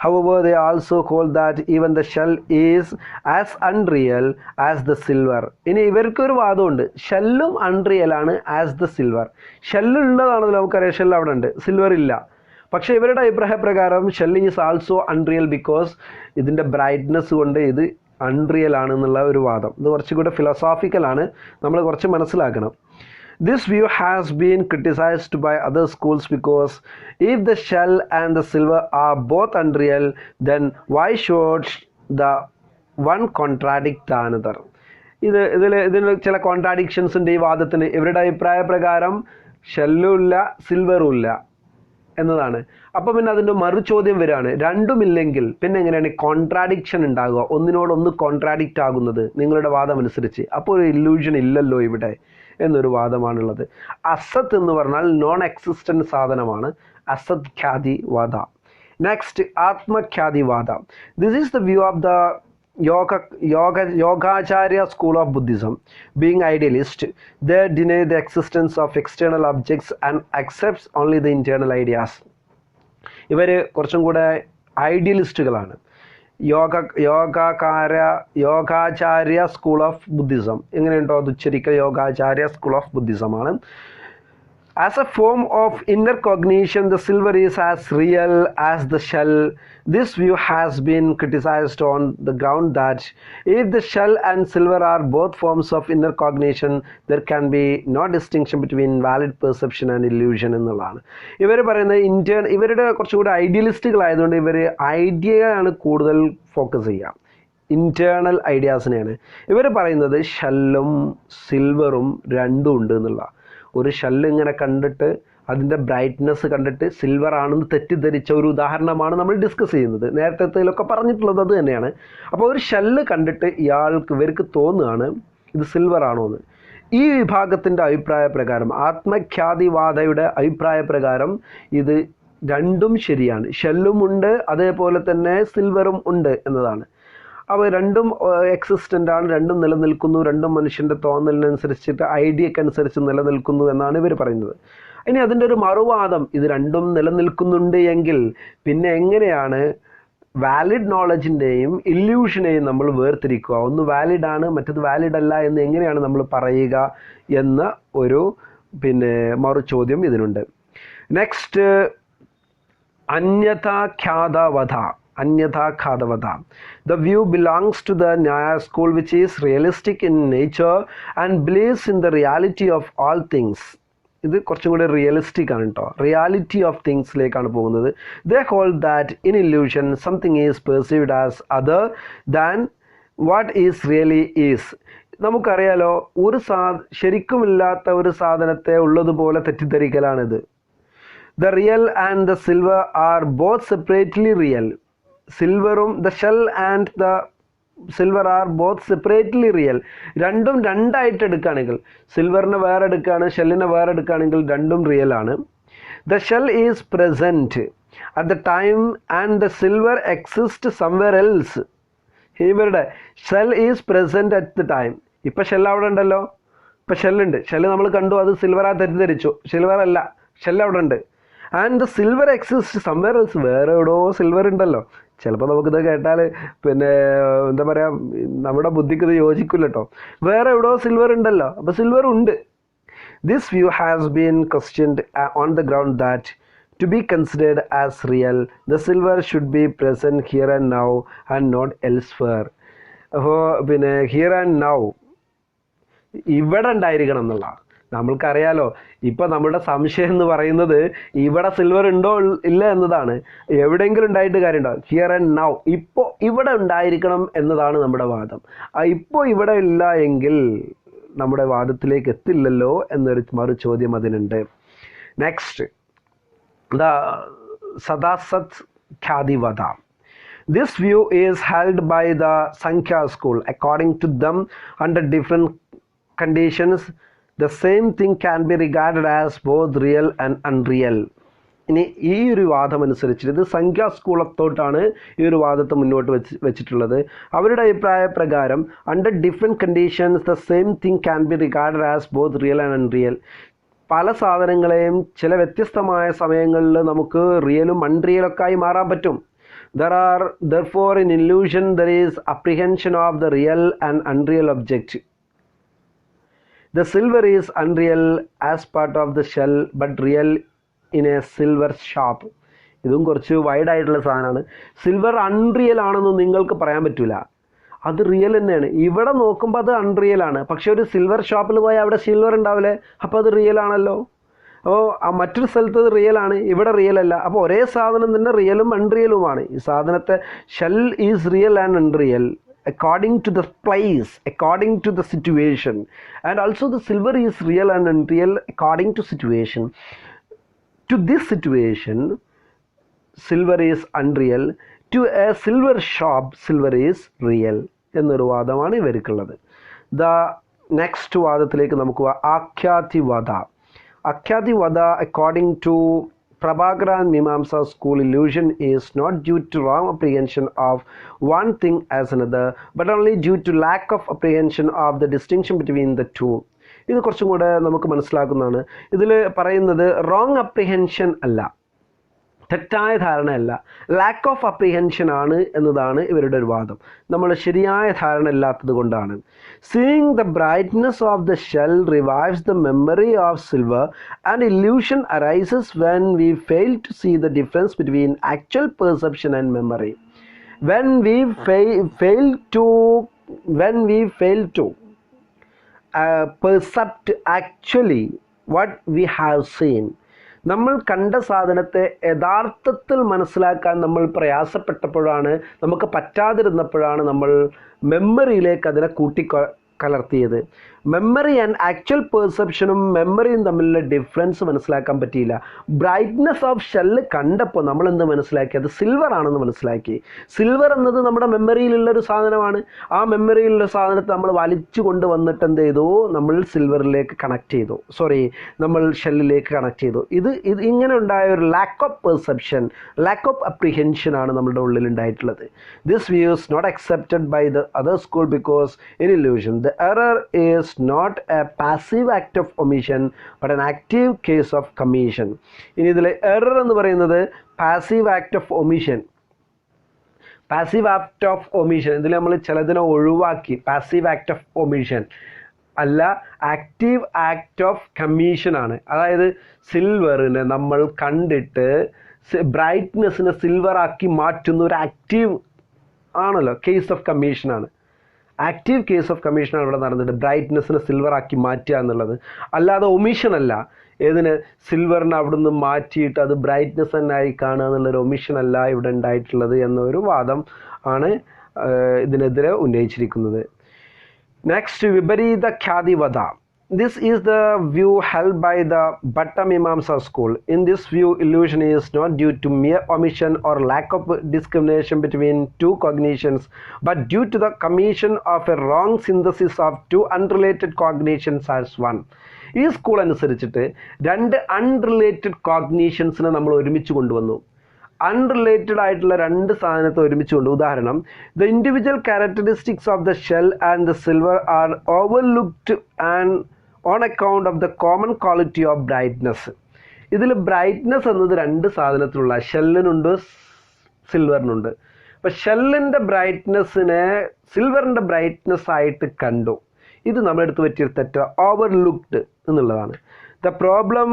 However, they also hold that even the shell is as unreal as the silver. ഇനി ഇവർക്കൊരു വാദമുണ്ട്, ഷെല്ലും അൺറിയൽ ആണ് ആസ് ദ സിൽവർ. ഷെല്ല് ഉള്ളതാണെന്ന് നമുക്കറിയാം, ഷെല്ല് അവിടെ ഉണ്ട്, സിൽവർ ഇല്ല. പക്ഷേ ഇവരുടെ അഭിപ്രായ പ്രകാരം shell is also unreal because ഇതിൻ്റെ ബ്രൈറ്റ്നെസ് കൊണ്ട് ഇത് അൺറിയൽ ആണെന്നുള്ള ഒരു വാദം. ഇത് കുറച്ചുകൂടെ ഫിലോസോഫിക്കലാണ്, നമ്മൾ കുറച്ച് മനസ്സിലാക്കണം. This view has been criticised by other schools because if the shell and the silver are both unreal then why should the one contradict the another. ഇതിൽ ചില കോൺട്രാഡിക്ഷൻസ് ഉണ്ട് ഈ വാദത്തിന്. ഇവരുടെ അഭിപ്രായ പ്രകാരം ഷെല്ലും ഇല്ല സിൽവറും ഇല്ല എന്നതാണ്. അപ്പോൾ പിന്നെ അതിൻ്റെ മറുചോദ്യം വരികയാണ്, രണ്ടുമില്ലെങ്കിൽ പിന്നെ എങ്ങനെയാണ് കോൺട്രാഡിക്ഷൻ ഉണ്ടാകുക, ഒന്നിനോടൊന്ന് കോൺട്രാഡിക്റ്റ് ആകുന്നത് നിങ്ങളുടെ വാദം അനുസരിച്ച്? അപ്പോൾ ഒരു ഇല്യൂഷൻ ഇല്ലല്ലോ ഇവിടെ എന്നൊരു വാദമാണുള്ളത്. അസത്ത് എന്ന് പറഞ്ഞാൽ നോൺ എക്സിസ്റ്റൻ്റ് സാധനമാണ് asat khyativada. Next atmakhyativada. This is the view of the Yogacharya school of Buddhism. Being idealist, they deny the existence of external objects and accepts only the internal ideas. ഇവർ കുറച്ചും കൂടെ ഐഡിയലിസ്റ്റുകളാണ്. യോഗാചാര്യ സ്കൂൾ ഓഫ് ബുദ്ധിസം, എങ്ങനെയുണ്ടോ അത് ഉച്ചരിക്കൽ, യോഗാചാര്യ school of Buddhism ആണ്. As a form of inner cognition, the silver is as real as the shell. This view has been criticized on the ground that if the shell and silver are both forms of inner cognition, there can be no distinction between valid perception and illusion എന്നുള്ളതാണ്. ഇവർ പറയുന്നത് ഇവരുടെ കുറച്ചുകൂടി ഐഡിയലിസ്റ്റുകളായതുകൊണ്ട് ഇവർ ഐഡിയയാണ് കൂടുതൽ focus ചെയ്യുക, internal ഐഡിയാസിനെയാണ്. ഇവർ പറയുന്നത് ഷെല്ലും സിൽവറും രണ്ടും ഉണ്ട് എന്നുള്ള. ഒരു ഷെല്ല് ഇങ്ങനെ കണ്ടിട്ട് അതിൻ്റെ ബ്രൈറ്റ്നെസ് കണ്ടിട്ട് സിൽവർ ആണെന്ന് തെറ്റിദ്ധരിച്ച ഒരു ഉദാഹരണമാണ് നമ്മൾ ഡിസ്കസ് ചെയ്യുന്നത്. നേരത്തെ പറഞ്ഞിട്ടുള്ളത് അത് തന്നെയാണ്. അപ്പോൾ ഒരു ഷെല്ല് കണ്ടിട്ട് ഇവർക്ക് തോന്നുകയാണ് ഇത് സിൽവർ ആണോ എന്ന്. ഈ വിഭാഗത്തിൻ്റെ അഭിപ്രായ പ്രകാരം, ആത്മഖ്യാതിവാദയുടെ അഭിപ്രായ പ്രകാരം ഇത് രണ്ടും ശരിയാണ്. ഷെല്ലും ഉണ്ട്, അതേപോലെ തന്നെ സിൽവറും ഉണ്ട് എന്നതാണ്. അവ രണ്ടും എക്സിസ്റ്റൻ്റ് ആണ്, രണ്ടും നിലനിൽക്കുന്നു, രണ്ടും മനുഷ്യൻ്റെ തോന്നലിനനുസരിച്ചിട്ട് ഐഡിയക്കനുസരിച്ച് നിലനിൽക്കുന്നു എന്നാണ് ഇവർ പറയുന്നത്. ഇനി അതിൻ്റെ ഒരു മറുവാദം, ഇത് രണ്ടും നിലനിൽക്കുന്നുണ്ട് എങ്കിൽ പിന്നെ എങ്ങനെയാണ് വാലിഡ് നോളജിൻ്റെയും ഇല്യൂഷനെയും നമ്മൾ വേർതിരിക്കുക? ഒന്ന് വാലിഡ് ആണ്, മറ്റത് വാലിഡ് അല്ല എന്ന് എങ്ങനെയാണ് നമ്മൾ പറയുക എന്ന ഒരു മറുചോദ്യം ഇതിനുണ്ട്. Next അന്യഥാഖ്യാതവധ. The view belongs to the Njana school, which is realistic in nature and believes in the reality of all things. ഇത് കുറച്ചും കൂടി റിയലിസ്റ്റിക് ആണ് കേട്ടോ, റിയാലിറ്റി ഓഫ് തിങ്സിലേക്കാണ് പോകുന്നത്. They hold that in illusion something is perceived as other than what is really is. നമുക്കറിയാലോ, ഒരു ശരിക്കുമില്ലാത്ത ഒരു സാധനത്തെ ഉള്ളതുപോലെ തെറ്റിദ്ധരിക്കലാണിത്. The real and the silver are both separately real. സിൽവറും the shell and the silver are both separately real. രണ്ടും രണ്ടായിട്ട് എടുക്കുകയാണെങ്കിൽ, സിൽവറിനെ വേറെ എടുക്കുകയാണ്, ഷെല്ലിനെ വേറെ എടുക്കുകയാണെങ്കിൽ രണ്ടും റിയൽ ആണ്. The shell is present at the time and the silver exist somewhere else. ഇവരുടെ shell is present at the time. ഇപ്പം ഷെൽ അവിടെ ഉണ്ടല്ലോ, ഇപ്പം ഷെല്ലുണ്ട്, ഷെല്ല് നമ്മൾ കണ്ടു, അത് സിൽവറാ തെറ്റിദ്ധരിച്ചു, സിൽവർ അല്ല, ഷെല്ല് അവിടെ ഉണ്ട്. And the silver exist somewhere else, വേറെ എവിടെയോ സിൽവർ ഉണ്ടല്ലോ. ചിലപ്പോൾ നമുക്കിത് കേട്ടാൽ എന്താ പറയുക, നമ്മുടെ ബുദ്ധിക്ക് ഇത് യോജിക്കില്ല കേട്ടോ. വേറെ എവിടെയോ സിൽവർ ഉണ്ടല്ലോ, അപ്പോൾ സിൽവർ ഉണ്ട്. This view has been questioned on the ground that to be considered as real the silver should be present here and now and not elsewhere. അപ്പോൾ ഹിയർ ആൻഡ് നൗ ഇവിടെ ഉണ്ടായിരിക്കണം എന്നുള്ള, നമ്മൾക്കറിയാലോ, ഇപ്പം നമ്മുടെ സംശയം എന്ന് പറയുന്നത് ഇവിടെ സിൽവർ ഉണ്ടോ ഇല്ല എന്നതാണ്. എവിടെയെങ്കിലും ഉണ്ടായിട്ട് കാര്യമുണ്ടോ? ഹിയർ ആൻഡ് നൗ, ഇപ്പോൾ ഇവിടെ ഉണ്ടായിരിക്കണം എന്നതാണ് നമ്മുടെ വാദം. ഇപ്പോൾ ഇവിടെ ഇല്ല എങ്കിൽ നമ്മുടെ വാദത്തിലേക്ക് എത്തില്ലല്ലോ എന്നൊരു മറു ചോദ്യം അതിനുണ്ട്. Next, the sadasat khyativada. This view is held by the Sankhya school. According to them, under different conditions, the same thing can be regarded as both real and unreal. ഇനി ഈ ഒരു വാദം അനുസരിച്ചിട്ട്, ഇത് സംഖ്യാ സ്കൂളത്തോട്ടാണ് ഈ ഒരു വാദത്തെ മുന്നോട്ട് വെച്ചിട്ടുള്ളത്. അവരുടെ അഭിപ്രായ പ്രകാരം under different conditions the same thing can be regarded as both real and unreal. പല സാധനങ്ങളെയും ചില വ്യത്യസ്തമായ സമയങ്ങളിൽ നമുക്ക് റിയലും അൺറിയലൊക്കെ ആയി മാറാൻ പറ്റും. Therefore, in illusion, there is apprehension of the real and unreal object. The silver is unreal as part of the shell, but real in a silver shop. ഇതും കുറച്ച് വൈഡ് ആയിട്ടുള്ള സാധനമാണ്. സിൽവർ അൺറിയൽ ആണെന്ന് നിങ്ങൾക്ക് പറയാൻ പറ്റില്ല, അത് റിയൽ തന്നെയാണ്. ഇവിടെ നോക്കുമ്പോൾ അത് അൺറിയൽ ആണ്, പക്ഷെ ഒരു സിൽവർ ഷോപ്പിൽ പോയാൽ അവിടെ സിൽവർ ഉണ്ടാവില്ലേ, അപ്പോൾ അത് റിയൽ ആണല്ലോ. അപ്പോൾ മറ്റൊരു സ്ഥലത്ത് അത് റിയൽ ആണ്, ഇവിടെ റിയൽ അല്ല. അപ്പോൾ ഒരേ സാധനം തന്നെ റിയലും അൺറിയലുമാണ്. ഈ സാധനത്തെ shell is real and unreal according to the place, according to the situation, and also the silver is real and unreal according to situation. To this situation, silver is unreal. To a silver shop, silver is real എന്നൊരു വാദമാണ് ഇവർക്കുള്ളത്. The next വാദത്തിലേക്ക് നമുക്ക് ആഖ്യാതിവദ. Akhyadivada, according to Prabhakara and Mimamsa school, illusion is not due to wrong apprehension of one thing as another, but only due to lack of apprehension of the distinction between the two. ഇത് കുറച്ചും കൂടെ നമുക്ക് മനസ്സിലാക്കുന്നതാണ്. ഇതിൽ പറയുന്നത് wrong apprehension അല്ല, തെറ്റായ ധാരണയല്ല, lakh of apprehension ആണ് എന്നതാണ് ഇവരുടെ ഒരു വാദം. നമ്മൾ ശരിയായ ധാരണ ഇല്ലാത്തത് കൊണ്ടാണ്. Seeing the brightness of the shell revives the memory of silver and illusion arises when we fail to see the difference between actual perception and memory. When we fail to percept actually what we have seen, നമ്മൾ കണ്ട സാധനത്തെ യഥാർത്ഥത്തിൽ മനസ്സിലാക്കാൻ നമ്മൾ പ്രയാസപ്പെട്ടപ്പോഴാണ്, നമുക്ക് പറ്റാതിരുന്നപ്പോഴാണ് നമ്മൾ മെമ്മറിയിലേക്ക് അതിനെ കലർത്തിയത്. Memory and actual പെർസെപ്ഷനും മെമ്മറിയും തമ്മിലുള്ള ഡിഫറൻസ് മനസ്സിലാക്കാൻ പറ്റിയില്ല. ബ്രൈറ്റ്നസ് ഓഫ് ഷെല്ല് കണ്ടപ്പോൾ നമ്മൾ എന്ത് മനസ്സിലാക്കി? അത് സിൽവർ ആണെന്ന് മനസ്സിലാക്കി. സിൽവർ എന്നത് നമ്മുടെ മെമ്മറിയിലുള്ളൊരു സാധനമാണ്. ആ മെമ്മറിയിലുള്ള സാധനത്തെ നമ്മൾ വലിച്ചു കൊണ്ടുവന്നിട്ട് എന്ത് ചെയ്തു? നമ്മൾ സിൽവറിലേക്ക് കണക്ട് ചെയ്തു, നമ്മൾ ഷെല്ലിലേക്ക് കണക്ട് ചെയ്തു. ഇത് ഇങ്ങനെ ഉണ്ടായ ഒരു lack of perception, lack of apprehension ആണ് നമ്മുടെ ഉള്ളിൽ ഉണ്ടായിട്ടുള്ളത്. This view is not accepted by the other school because in illusion the error is not a passive act of omission but an active case of commission. ഇനി ഇതിലെ error എന്ന് പറയുന്നത് passive act of omission. Passive act of omission ഇതിൽ നമ്മൾ ചിലതിനെ ഒഴിവാക്കി. Passive act of omission അല്ല, active act of commission ആണ്. അതായത് സിൽവറിനെ നമ്മൾ കണ്ടിട്ട് ബ്രൈറ്റ്നെസ്സിനെ സിൽവർ ആക്കി മാറ്റുന്ന ഒരു ആക്റ്റീവ് ആണല്ലോ, കേസ് ഓഫ് കമ്മീഷനാണ്. ആക്റ്റീവ് കേസ് ഓഫ് കമ്മീഷനാണ് ഇവിടെ നടന്നിട്ട് ബ്രൈറ്റ്നെസ്സിനെ സിൽവർ ആക്കി മാറ്റുക എന്നുള്ളത്. അല്ലാതെ ഒമിഷൻ അല്ല. ഏതിന്? സിൽവറിനെ അവിടുന്ന് മാറ്റിയിട്ട് അത് ബ്രൈറ്റ്നെസ് തന്നെ ആയി കാണുക എന്നുള്ളൊരു ഒമിഷൻ അല്ല ഇവിടെ ഉണ്ടായിട്ടുള്ളത് എന്നൊരു വാദം ആണ് ഇതിനെതിരെ ഉന്നയിച്ചിരിക്കുന്നത്. നെക്സ്റ്റ്, വിപരീത ഖ്യാതിവദ. This is the view held by the Bhatta Mimamsa school. In this view, illusion is not due to mere omission or lack of discrimination between two cognitions, but due to the commission of a wrong synthesis of two unrelated cognitions as one. ഈ school അനുസരിച്ചിട്ട് രണ്ട് unrelated കോഗ്നീഷൻസിനെ നമ്മൾ ഒരുമിച്ച് കൊണ്ടുവന്നു. Unrelated ആയിട്ടുള്ള രണ്ട് സാധനത്തെ ഒരുമിച്ച് കൊണ്ട്, ഉദാഹരണം, the individual characteristics of the shell and the silver are overlooked and on account of the common quality of brightness. ഇതിൽ ബ്രൈറ്റ്നസ് എന്നത് രണ്ട് സാധനത്തിലുള്ള, ഷെല്ലിനുണ്ട് സിൽവറിനുണ്ട്. അപ്പം ഷെല്ലിൻ്റെ ബ്രൈറ്റ്നസ്സിനെ സിൽവറിൻ്റെ ബ്രൈറ്റ്നസ് ആയിട്ട് കണ്ടു. ഇത് നമ്മളെടുത്ത് പറ്റിയൊരു തെറ്റ്, ഓവർലുക്ഡ് എന്നുള്ളതാണ്. The problem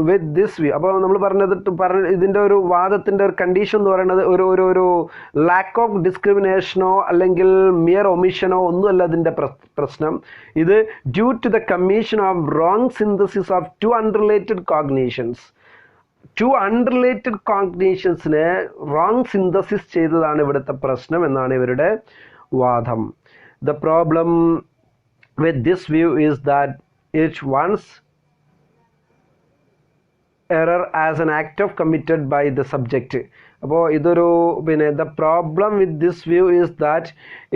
with this view, അപ്പോൾ നമ്മൾ ഇതിൻ്റെ ഒരു വാദത്തിൻ്റെ ഒരു കണ്ടീഷൻ എന്ന് പറയുന്നത് ഒരു ലാക്ക് ഓഫ് ഡിസ്ക്രിമിനേഷനോ അല്ലെങ്കിൽ മിയർ ഒമിഷനോ ഒന്നുമല്ല ഇതിൻ്റെ പ്രശ്നം. ഇത് due to the commission of wrong synthesis of two unrelated cognitions. Two unrelated കോഗ്നീഷൻസിനെ റോങ് സിന്തസിസ് ചെയ്തതാണ് ഇവിടുത്തെ പ്രശ്നം എന്നാണ് ഇവരുടെ വാദം. The problem with this view is that it once error as an act of committed by the subject. അപ്പോൾ ഇതൊരു the problem with this view is that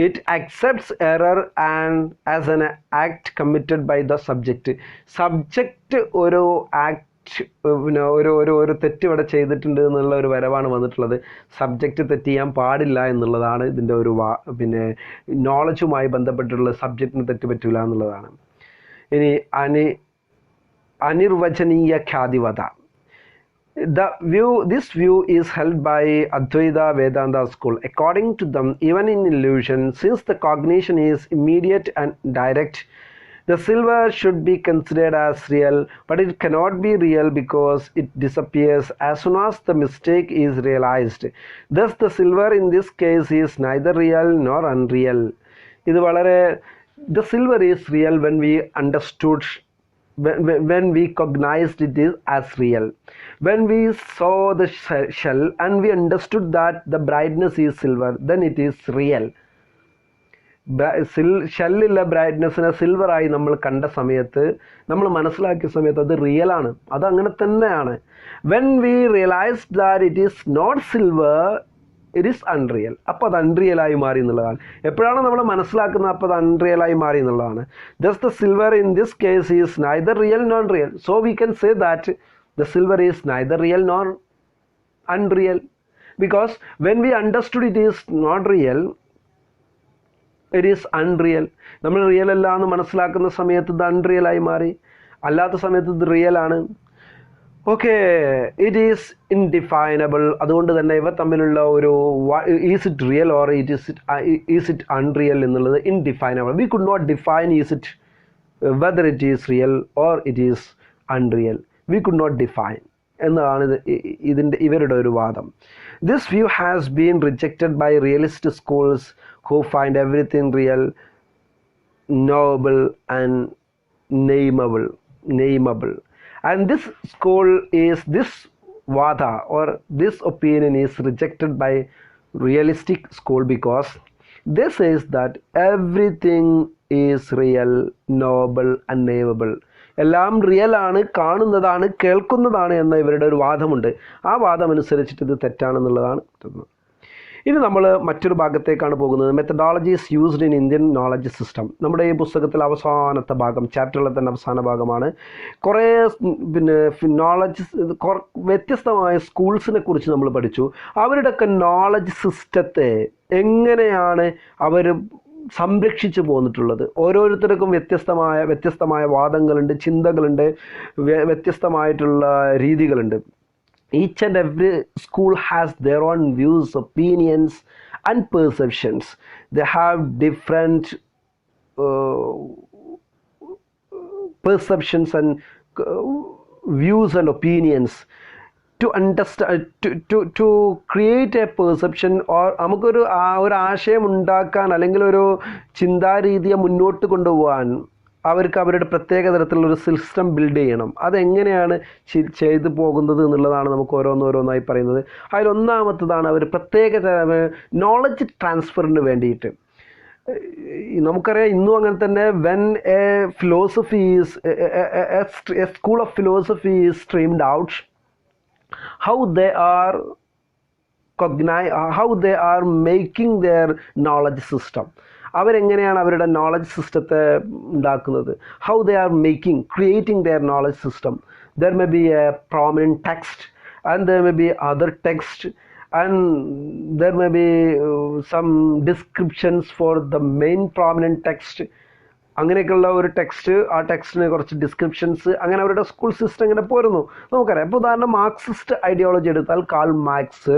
it accepts error and as an act committed by the subject. Subject ഒരു act ഒരു തെറ്റ് ഇവിടെ ചെയ്തിട്ടുണ്ട് എന്നുള്ള ഒരു വരവാണ് വന്നിട്ടുള്ളത്. സബ്ജക്റ്റ് തെറ്റ് ചെയ്യാൻ പാടില്ല എന്നുള്ളതാണ് ഇതിൻ്റെ ഒരു നോളജുമായി ബന്ധപ്പെട്ടുള്ള സബ്ജക്റ്റിന് തെറ്റ് പറ്റില്ല എന്നുള്ളതാണ്. ഇനി അനിർവചനീയ ഖ്യാതിവത. This view is held by Advaita Vedanta school. According to them, even in illusion, since the cognition is immediate and direct, the silver should be considered as real, but it cannot be real because it disappears as soon as the mistake is realized. Thus, the silver in this case is neither real nor unreal. The silver is real when we understood, when we cognized it as real. When we saw the shell and we understood that the brightness is silver, then it is real. ഷെല്ലിലെ ബ്രൈറ്റ്നെസ്സിനെ സിൽവറായി നമ്മൾ കണ്ട സമയത്ത്, നമ്മൾ മനസ്സിലാക്കിയ സമയത്ത് അത് റിയലാണ്, അതങ്ങനെ തന്നെയാണ്. When we realise that it is not silver, it is unreal. അപ്പോൾ അത് അൺറിയലായി മാറി എന്നുള്ളതാണ്. എപ്പോഴാണ് നമ്മൾ മനസ്സിലാക്കുന്നത് അപ്പോൾ അത് അൺറിയലായി മാറി എന്നുള്ളതാണ്. Thus the silver in this case is neither real non real. So we can say that the silver is neither real nor unreal, because when we understood it is not real, it is unreal. നമ്മൾ real അല്ല എന്ന് മനസ്സിലാക്കുന്ന സമയത്ത് ഇത് unreal ആയി മാറി, അല്ലാത്ത സമയത്ത് ഇത് റിയൽ ആണ്. Okay, it is indefinable. അതുകൊണ്ട് തന്നെ ഇവ തമ്മിലുള്ള ഒരു is it real or is it unreal എന്നുള്ളത് indefinable. We could not define is it whether it is real or it is unreal. We could not define എന്നതാണ് ഇവരുടെ ഒരു വാദം. This view has been rejected by realist schools who find everything real, knowable and nameable. And this vada or this opinion is rejected by realistic school because they says that everything is real, knowable and nameable. എല്ലാം റിയലാണ്, കാണുന്നതാണ്, കേൾക്കുന്നതാണ് എന്ന ഇവരുടെ ഒരു വാദമുണ്ട്. ആ വാദം അനുസരിച്ചിട്ട് ഇത് തെറ്റാണെന്നുള്ളതാണ്. ഇനി നമ്മൾ മറ്റൊരു ഭാഗത്തേക്കാണ് പോകുന്നത്. Methodologies used in Indian knowledge system. നമ്മുടെ ഈ പുസ്തകത്തിൽ അവസാനത്തെ ഭാഗം, ചാപ്റ്ററിലെ തന്നെ അവസാന ഭാഗമാണ്. കുറേ നോളജ്, വ്യത്യസ്തമായ സ്കൂൾസിനെ കുറിച്ച് നമ്മൾ പഠിച്ചു. അവരുടെയൊക്കെ നോളജ് സിസ്റ്റത്തെ എങ്ങനെയാണ് അവർ സംരക്ഷിച്ചു പോന്നിട്ടുള്ളത്. ഓരോരുത്തർക്കും വ്യത്യസ്തമായ വാദങ്ങളുണ്ട്, ചിന്തകളുണ്ട്, വ്യത്യസ്തമായിട്ടുള്ള രീതികളുണ്ട്. Each and every school has their own views, opinions and perceptions. They have different perceptions and views and opinions. To understand, to create a perception or നമുക്കൊരു ആശയം ഉണ്ടാക്കാൻ അല്ലെങ്കിൽ ഒരു ചിന്താരീതിയെ മുന്നോട്ട് കൊണ്ടുപോകാൻ അവർക്ക് അവരുടെ പ്രത്യേക തരത്തിലുള്ളൊരു സിസ്റ്റം ബിൽഡ് ചെയ്യണം. അതെങ്ങനെയാണ് ചെയ്തു പോകുന്നത് എന്നുള്ളതാണ് നമുക്ക് ഓരോന്നായി പറയുന്നത്. അതിലൊന്നാമത്തതാണ് അവർ പ്രത്യേക നോളജ് ട്രാൻസ്ഫറിന് വേണ്ടിയിട്ട്. നമുക്കറിയാം ഇന്നും അങ്ങനെ തന്നെ. When a philosophy is a school of philosophy is streamed out, how they are making their knowledge system. അവരെങ്ങനെയാണ് അവരുടെ നോളജ് സിസ്റ്റത്തെ ഉണ്ടാക്കുന്നത്. how they are creating their knowledge system. There may be a prominent text and there may be other text and there may be some descriptions for the main prominent text. അങ്ങനെയൊക്കെയുള്ള ഒരു text, ആ ടെക്സ്റ്റിന് കുറച്ച് descriptions, അങ്ങനെ അവരുടെ school system ഇങ്ങനെ പോരുന്നു. നമുക്കറിയാം. ഇപ്പോൾ ഉദാഹരണം മാർക്സിസ്റ്റ് ഐഡിയോളജി എടുത്താൽ കാൾ മാർക്സ്,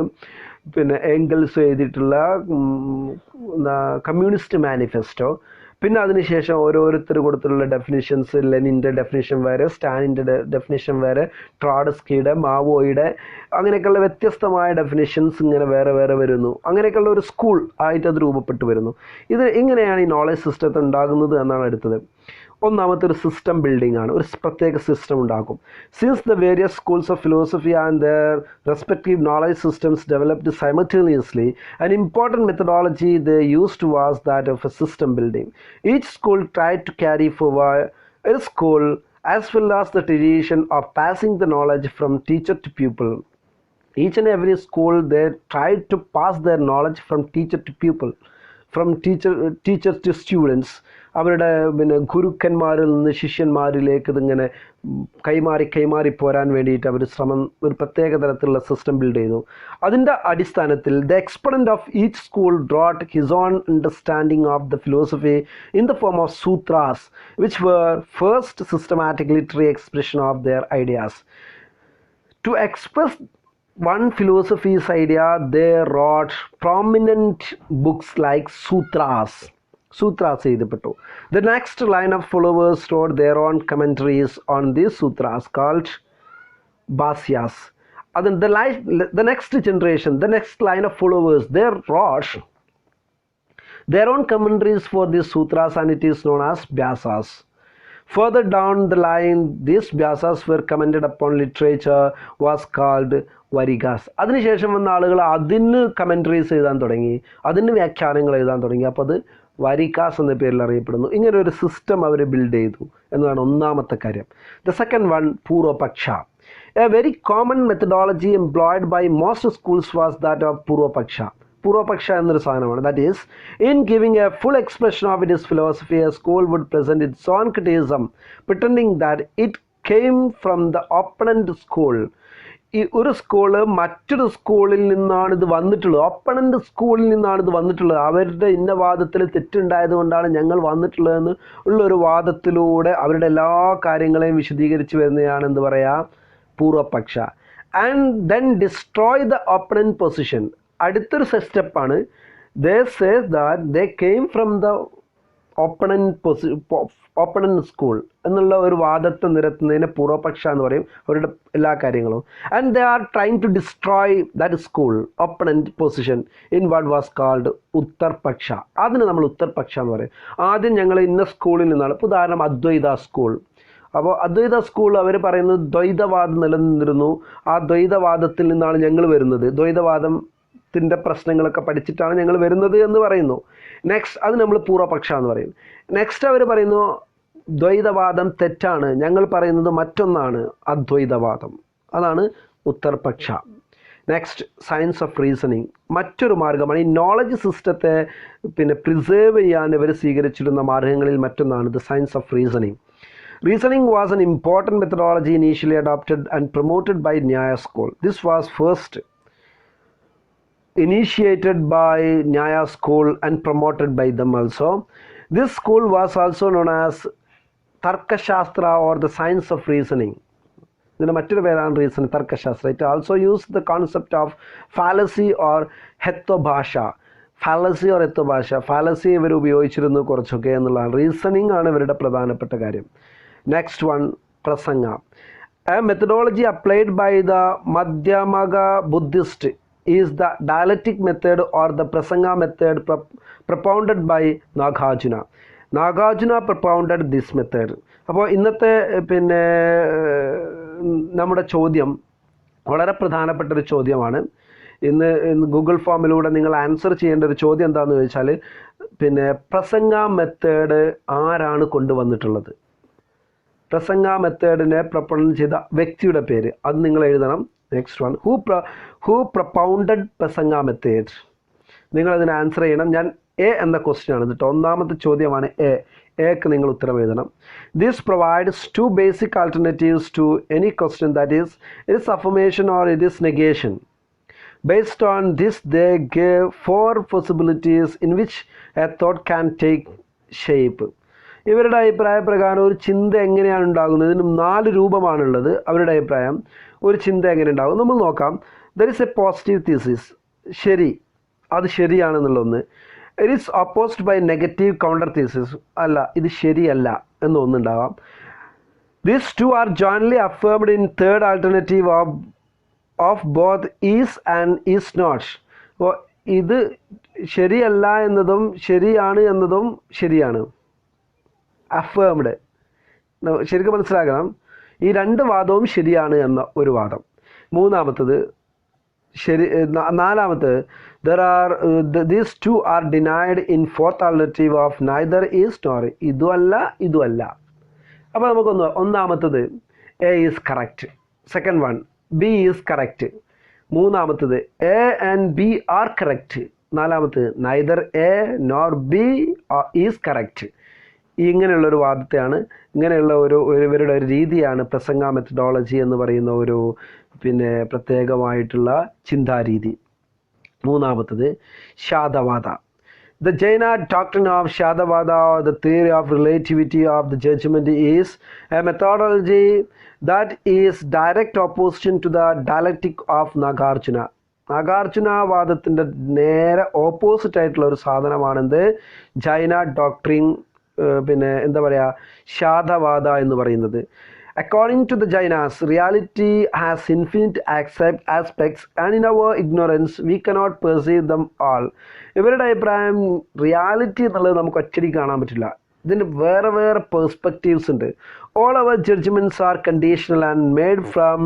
എംഗൽസ് എഴുതിയിട്ടുള്ള കമ്മ്യൂണിസ്റ്റ് മാനിഫെസ്റ്റോ, പിന്നെ അതിനുശേഷം ഓരോരുത്തർ കൊടുത്തിട്ടുള്ള ഡെഫിനിഷൻസ്, ലെനിൻ്റെ ഡെഫിനിഷൻ വേറെ, സ്റ്റാനിൻ്റെ ഡെഫിനിഷൻ വേറെ, ട്രോട്സ്കിയുടെ, മാവോയുടെ, അങ്ങനെയൊക്കെയുള്ള വ്യത്യസ്തമായ ഡെഫിനിഷൻസ് ഇങ്ങനെ വേറെ വേറെ വരുന്നു. അങ്ങനെയൊക്കെയുള്ള ഒരു സ്കൂൾ ആയിട്ട് അത് രൂപപ്പെട്ടു വരുന്നു. ഇത് ഇങ്ങനെയാണ് ഈ നോളജ് സിസ്റ്റത്തെ ഉണ്ടാകുന്നത് എന്നാണ് അടുത്തത്. ഒന്നാമത്തെ ഒരു സിസ്റ്റം ബിൽഡിംഗ് ആണ്. ഒരു പ്രത്യേക സിസ്റ്റം ഉണ്ടാക്കും. Since the various schools of philosophy and their respective knowledge systems developed simultaneously, an important methodology they used was that of a system building. Each school tried to carry forward its goal as well as the tradition of passing the knowledge from teacher to pupil. Each and every school they tried to pass their knowledge from teacher to pupil, from teachers to students. അവരുടെ പിന്നെ ഗുരുക്കന്മാരിൽ നിന്ന് ശിഷ്യന്മാരിലേക്ക് ഇതിങ്ങനെ കൈമാറി പോരാൻ വേണ്ടിയിട്ട് അവർ ഒരു പ്രത്യേക തരത്തിലുള്ള സിസ്റ്റം ബിൽഡ് ചെയ്തു. അതിൻ്റെ അടിസ്ഥാനത്തിൽ the exponent of each school brought his own understanding of the philosophy in the form of sutras which were first systematic literary expression of their ideas. To express one philosophy's idea, they wrote prominent books like sutras എഴുതപ്പെട്ടു. The next line of followers wrote their own commentaries on these sutras called bhasyas. And the next generation, the next line of followers, they wrote their own commentaries for these sutras, and it is known as vyasas. Further down the line, these vyasas were commented upon literature was called വരികാസ്. അതിനുശേഷം വന്ന ആളുകൾ അതിന് commentaries എഴുതാൻ തുടങ്ങി, അതിന് വ്യാഖ്യാനങ്ങൾ എഴുതാൻ തുടങ്ങി. അപ്പോൾ അത് വരികാസ് എന്ന പേരിൽ അറിയപ്പെടുന്നു. ഇങ്ങനെ ഒരു സിസ്റ്റം അവർ ബിൽഡ് ചെയ്തു എന്നതാണ് ഒന്നാമത്തെ കാര്യം. The second one, purvapaksha. A very common methodology employed by most schools was that of purvapaksha. പൂർവപക്ഷ എന്നൊരു സാധനമാണ്. That is, in giving a full expression of it is philosophy, a school would present its own criticism pretending that it came from the opponent school. ഈ ഒരു school മറ്റൊരു സ്കൂളിൽ നിന്നാണ് ഇത് വന്നിട്ടുള്ളത്, ഓപ്പണൻ്റ് സ്കൂളിൽ നിന്നാണ് ഇത് വന്നിട്ടുള്ളത്, അവരുടെ ഇന്ന വാദത്തിൽ തെറ്റുണ്ടായത് കൊണ്ടാണ് ഞങ്ങൾ വന്നിട്ടുള്ളതെന്ന് ഉള്ളൊരു വാദത്തിലൂടെ അവരുടെ എല്ലാ കാര്യങ്ങളെയും വിശദീകരിച്ച് വരുന്നതാണ് എന്ത് പറയുക, പൂർവപക്ഷ. And then destroy the opponent position. അടുത്തൊരു സ്റ്റെപ്പാണ്, they says that they came from the opponent school എന്നുള്ള ഒരു വാദത്തെ നിരത്തുന്നതിനെ പൂർവപക്ഷ എന്ന് പറയും, അവരുടെ എല്ലാ കാര്യങ്ങളും. And they are trying to destroy that school opponent position in what was called uttarpaksha. അതിന് നമ്മൾ ഉത്തർപക്ഷ എന്ന് പറയും. ആദ്യം ഞങ്ങൾ ഇന്ന സ്കൂളിൽ നിന്നാണ്, ഇപ്പോൾ ഉദാഹരണം അദ്വൈത സ്കൂൾ. അപ്പോൾ അദ്വൈത സ്കൂൾ അവർ പറയുന്നത് ദ്വൈതവാദം നിലനിന്നിരുന്നു, ആ ദ്വൈതവാദത്തിൽ നിന്നാണ് ഞങ്ങൾ വരുന്നത്, ദ്വൈതവാദത്തിൻ്റെ പ്രശ്നങ്ങളൊക്കെ പഠിച്ചിട്ടാണ് ഞങ്ങൾ വരുന്നത് എന്ന് പറയുന്നു. നെക്സ്റ്റ് അത് നമ്മൾ പൂർവപക്ഷ എന്ന് പറയും. നെക്സ്റ്റ് അവർ പറയുന്നു ദ്വൈതവാദം തെറ്റാണ്, ഞങ്ങൾ പറയുന്നത് മറ്റൊന്നാണ് അദ്വൈതവാദം, അതാണ് ഉത്തർപക്ഷ. നെക്സ്റ്റ് സയൻസ് ഓഫ് റീസണിങ്, മറ്റൊരു മാർഗ്ഗമാണ്. ഈ നോളജ് സിസ്റ്റത്തെ പ്രിസേർവ് ചെയ്യാൻ ഇവർ സ്വീകരിച്ചിരുന്ന മാർഗ്ഗങ്ങളിൽ മറ്റൊന്നാണ് the science of reasoning. Reasoning was an important methodology initially adopted and promoted by Njana school. This was first initiated by Njana school and promoted by them also. This school was also known as Tarkashastra or the science of reasoning. ഇതിന് മറ്റൊരു പേരാണ് reason, തർക്കശാസ്ത്ര. It also use the concept of fallacy or hetvabhasa. Fallacy or hetvabhasa, fallacy ഇവർ ഉപയോഗിച്ചിരുന്നു കുറച്ചൊക്കെ എന്നുള്ളതാണ്. Reasoning ആണ് ഇവരുടെ പ്രധാനപ്പെട്ട കാര്യം. Next one, Prasanna. A methodology applied by the Madhyamaga Buddhist is the dialectic method or the Prasanna method propounded by Nagarjuna. Nagarjuna propounded this method. അപ്പോൾ ഇന്നത്തെ നമ്മുടെ ചോദ്യം വളരെ പ്രധാനപ്പെട്ടൊരു ചോദ്യമാണ്. ഇന്ന് ഗൂഗിൾ ഫോമിലൂടെ നിങ്ങൾ ആൻസർ ചെയ്യേണ്ട ഒരു ചോദ്യം എന്താണെന്ന് ചോദിച്ചാൽ, പ്രസംഗ മെത്തേഡ് ആരാണ് കൊണ്ടുവന്നിട്ടുള്ളത്? പ്രസംഗ മെത്തേഡിനെ പ്രൊപ്പണന്റ് ചെയ്ത വ്യക്തിയുടെ പേര് അത് നിങ്ങൾ എഴുതണം. നെക്സ്റ്റ് വൺ, ഹൂ പ്രൊപ്പൗണ്ടഡ് പ്രസംഗ മെത്തേഡ്. നിങ്ങളതിന് ആൻസർ ചെയ്യണം. ഞാൻ എ എന്ന ക്വസ്റ്റ്യൻ ആണ് കേട്ടോ, ഒന്നാമത്തെ ചോദ്യമാണ് എക്ക് നിങ്ങൾ ഉത്തരം എഴുതണം. This provides two basic alternatives to any question, that is it is affirmation or it is negation. Based on this, they gave 4 possibilities in which a thought can take shape. ഇവരുടെ അഭിപ്രായ പ്രകാരം ഒരു ചിന്ത എങ്ങനെയാണ് ഉണ്ടാകുന്നത്? ഇതിന് 4 രൂപമാണുള്ളത്. അവരുടെ അഭിപ്രായം ഒരു ചിന്ത എങ്ങനെ ഉണ്ടാകും നമ്മൾ നോക്കാം. There is a positive thesis, ശരി, അത് ശരിയാണെന്നുള്ളൊന്ന്. It is opposed by negative counter thesis. അല്ല, ഇത് ശരിയല്ല എന്നൊന്നുണ്ടാവാം. These two are jointly affirmed in third alternative of both is and is not. അപ്പോൾ ഇത് ശരിയല്ല എന്നതും ശരിയാണ് എന്നതും ശരിയാണ്. അഫേംഡ്, ശരിക്കും മനസ്സിലാക്കണം, ഈ രണ്ട് വാദവും ശരിയാണ് എന്ന ഒരു വാദം. മൂന്നാമത്തത് ശരി. നാലാമത്തത് these two are denied in fourth alternative of neither is nor. ഇതുമല്ല ഇതുമല്ല. അപ്പോൾ നമുക്കൊന്ന്, ഒന്നാമത്തത് A is correct, second one B is correct, മൂന്നാമത്തത് A and B are correct, നാലാമത്തത് neither A nor B is correct. ഇങ്ങനെയുള്ളൊരു വാദത്തെയാണ്, ഇങ്ങനെയുള്ള ഇവരുടെ ഒരു രീതിയാണ് പ്രസംഗ മെത്തഡോളജി എന്ന് പറയുന്ന ഒരു പ്രത്യേകമായിട്ടുള്ള ചിന്താരീതി. മൂന്നാമത്തത് ശാദവാദ. The Jaina doctrine of Shadavada, or the theory of relativity of the judgment, is a methodology that is direct opposition to the dialectic of Nagarjuna. Nagarjuna വാദത്തിൻ്റെ നേരെ ഓപ്പോസിറ്റ് ആയിട്ടുള്ള ഒരു സാധനമാണെന്ത് ജൈന ഡോക്ട്രിൻ, എന്താ പറയുക, ശാദവാദ എന്ന് പറയുന്നത്. According to the Jainas, reality has infinite aspects and in our ignorance we cannot perceive them all. ഇവരുടെ അഭിപ്രായം reality എന്നുള്ളത് നമുക്ക് ഒറ്റടി കാണാൻ പറ്റില്ല, ഇതിന് വേറെ വേറെ പെർസ്പെക്റ്റീവ്സ് ഉണ്ട്. All our judgments are conditional and made from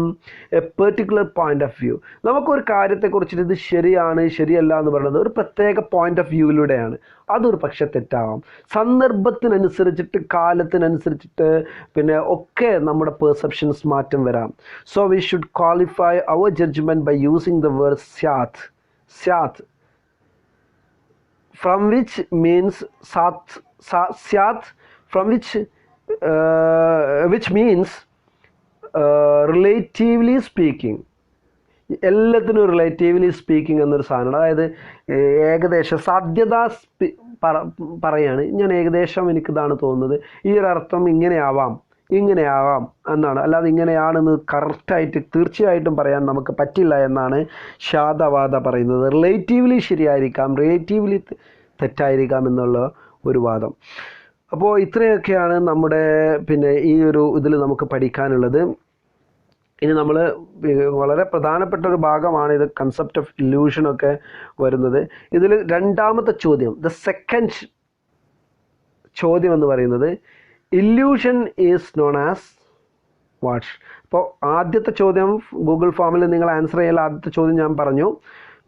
a particular point of view. നമുക്കൊരു കാര്യത്തെക്കുറിച്ചിട്ട് ഇത് ശരിയാണ് ശരിയല്ല എന്ന് പറയുന്നത് ഒരു പ്രത്യേക പോയിന്റ് ഓഫ് വ്യൂവിലൂടെയാണ്. അതൊരു പക്ഷെ തെറ്റാവാം. സന്ദർഭത്തിനനുസരിച്ചിട്ട് കാലത്തിനനുസരിച്ചിട്ട് ഒക്കെ നമ്മുടെ പെർസെപ്ഷൻസ് മാറ്റം വരാം. So we should qualify our judgement by using the word syat. Syat from which means syat, from which means relatively speaking. എല്ലാത്തിനും റിലേറ്റീവ്ലി സ്പീക്കിംഗ് എന്നൊരു സാധനമാണ്. അതായത് ഏകദേശം സാധ്യത പറയാണ്, ഞാൻ ഏകദേശം എനിക്കിതാണ് തോന്നുന്നത്, ഈ ഒരു അർത്ഥം ഇങ്ങനെയാവാം എന്നാണ്. അല്ലാതെ ഇങ്ങനെയാണെന്ന് കറക്റ്റായിട്ട് തീർച്ചയായിട്ടും പറയാൻ നമുക്ക് പറ്റില്ല എന്നാണ് ശാദവാദ പറയുന്നത്. റിലേറ്റീവ്ലി ശരിയായിരിക്കാം, റിലേറ്റീവ്ലി തെറ്റായിരിക്കാം എന്നുള്ള ഒരു വാദം. അപ്പോൾ ഇത്രയൊക്കെയാണ് നമ്മുടെ ഈ ഒരു ഇതിൽ നമുക്ക് പഠിക്കാനുള്ളത്. ഇനി നമ്മൾ വളരെ പ്രധാനപ്പെട്ട ഒരു ഭാഗമാണ് ഇത്, കൺസെപ്റ്റ് ഓഫ് ഇല്യൂഷനൊക്കെ വരുന്നത്. ഇതിൽ രണ്ടാമത്തെ ചോദ്യം, ദ സെക്കൻഡ് ചോദ്യം എന്ന് പറയുന്നത് illusion is known as what. അപ്പോൾ ആദ്യത്തെ ചോദ്യം ഗൂഗിൾ ഫോമിൽ നിങ്ങൾ ആൻസർ ചെയ്യാൻ ആദ്യത്തെ ചോദ്യം ഞാൻ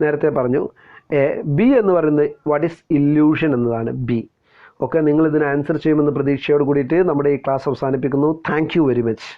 നേരത്തെ പറഞ്ഞു. ബി എന്ന് പറയുന്നത് വാട്ട് ഈസ് ഇല്യൂഷൻ എന്നതാണ് ബി. ഓക്കെ, നിങ്ങൾ ഇതിന് ആൻസർ ചെയ്യുമെന്ന് പ്രതീക്ഷയോട് കൂടിയിട്ട് നമ്മുടെ ഈ ക്ലാസ് അവസാനിപ്പിക്കുന്നു. Thank you very much.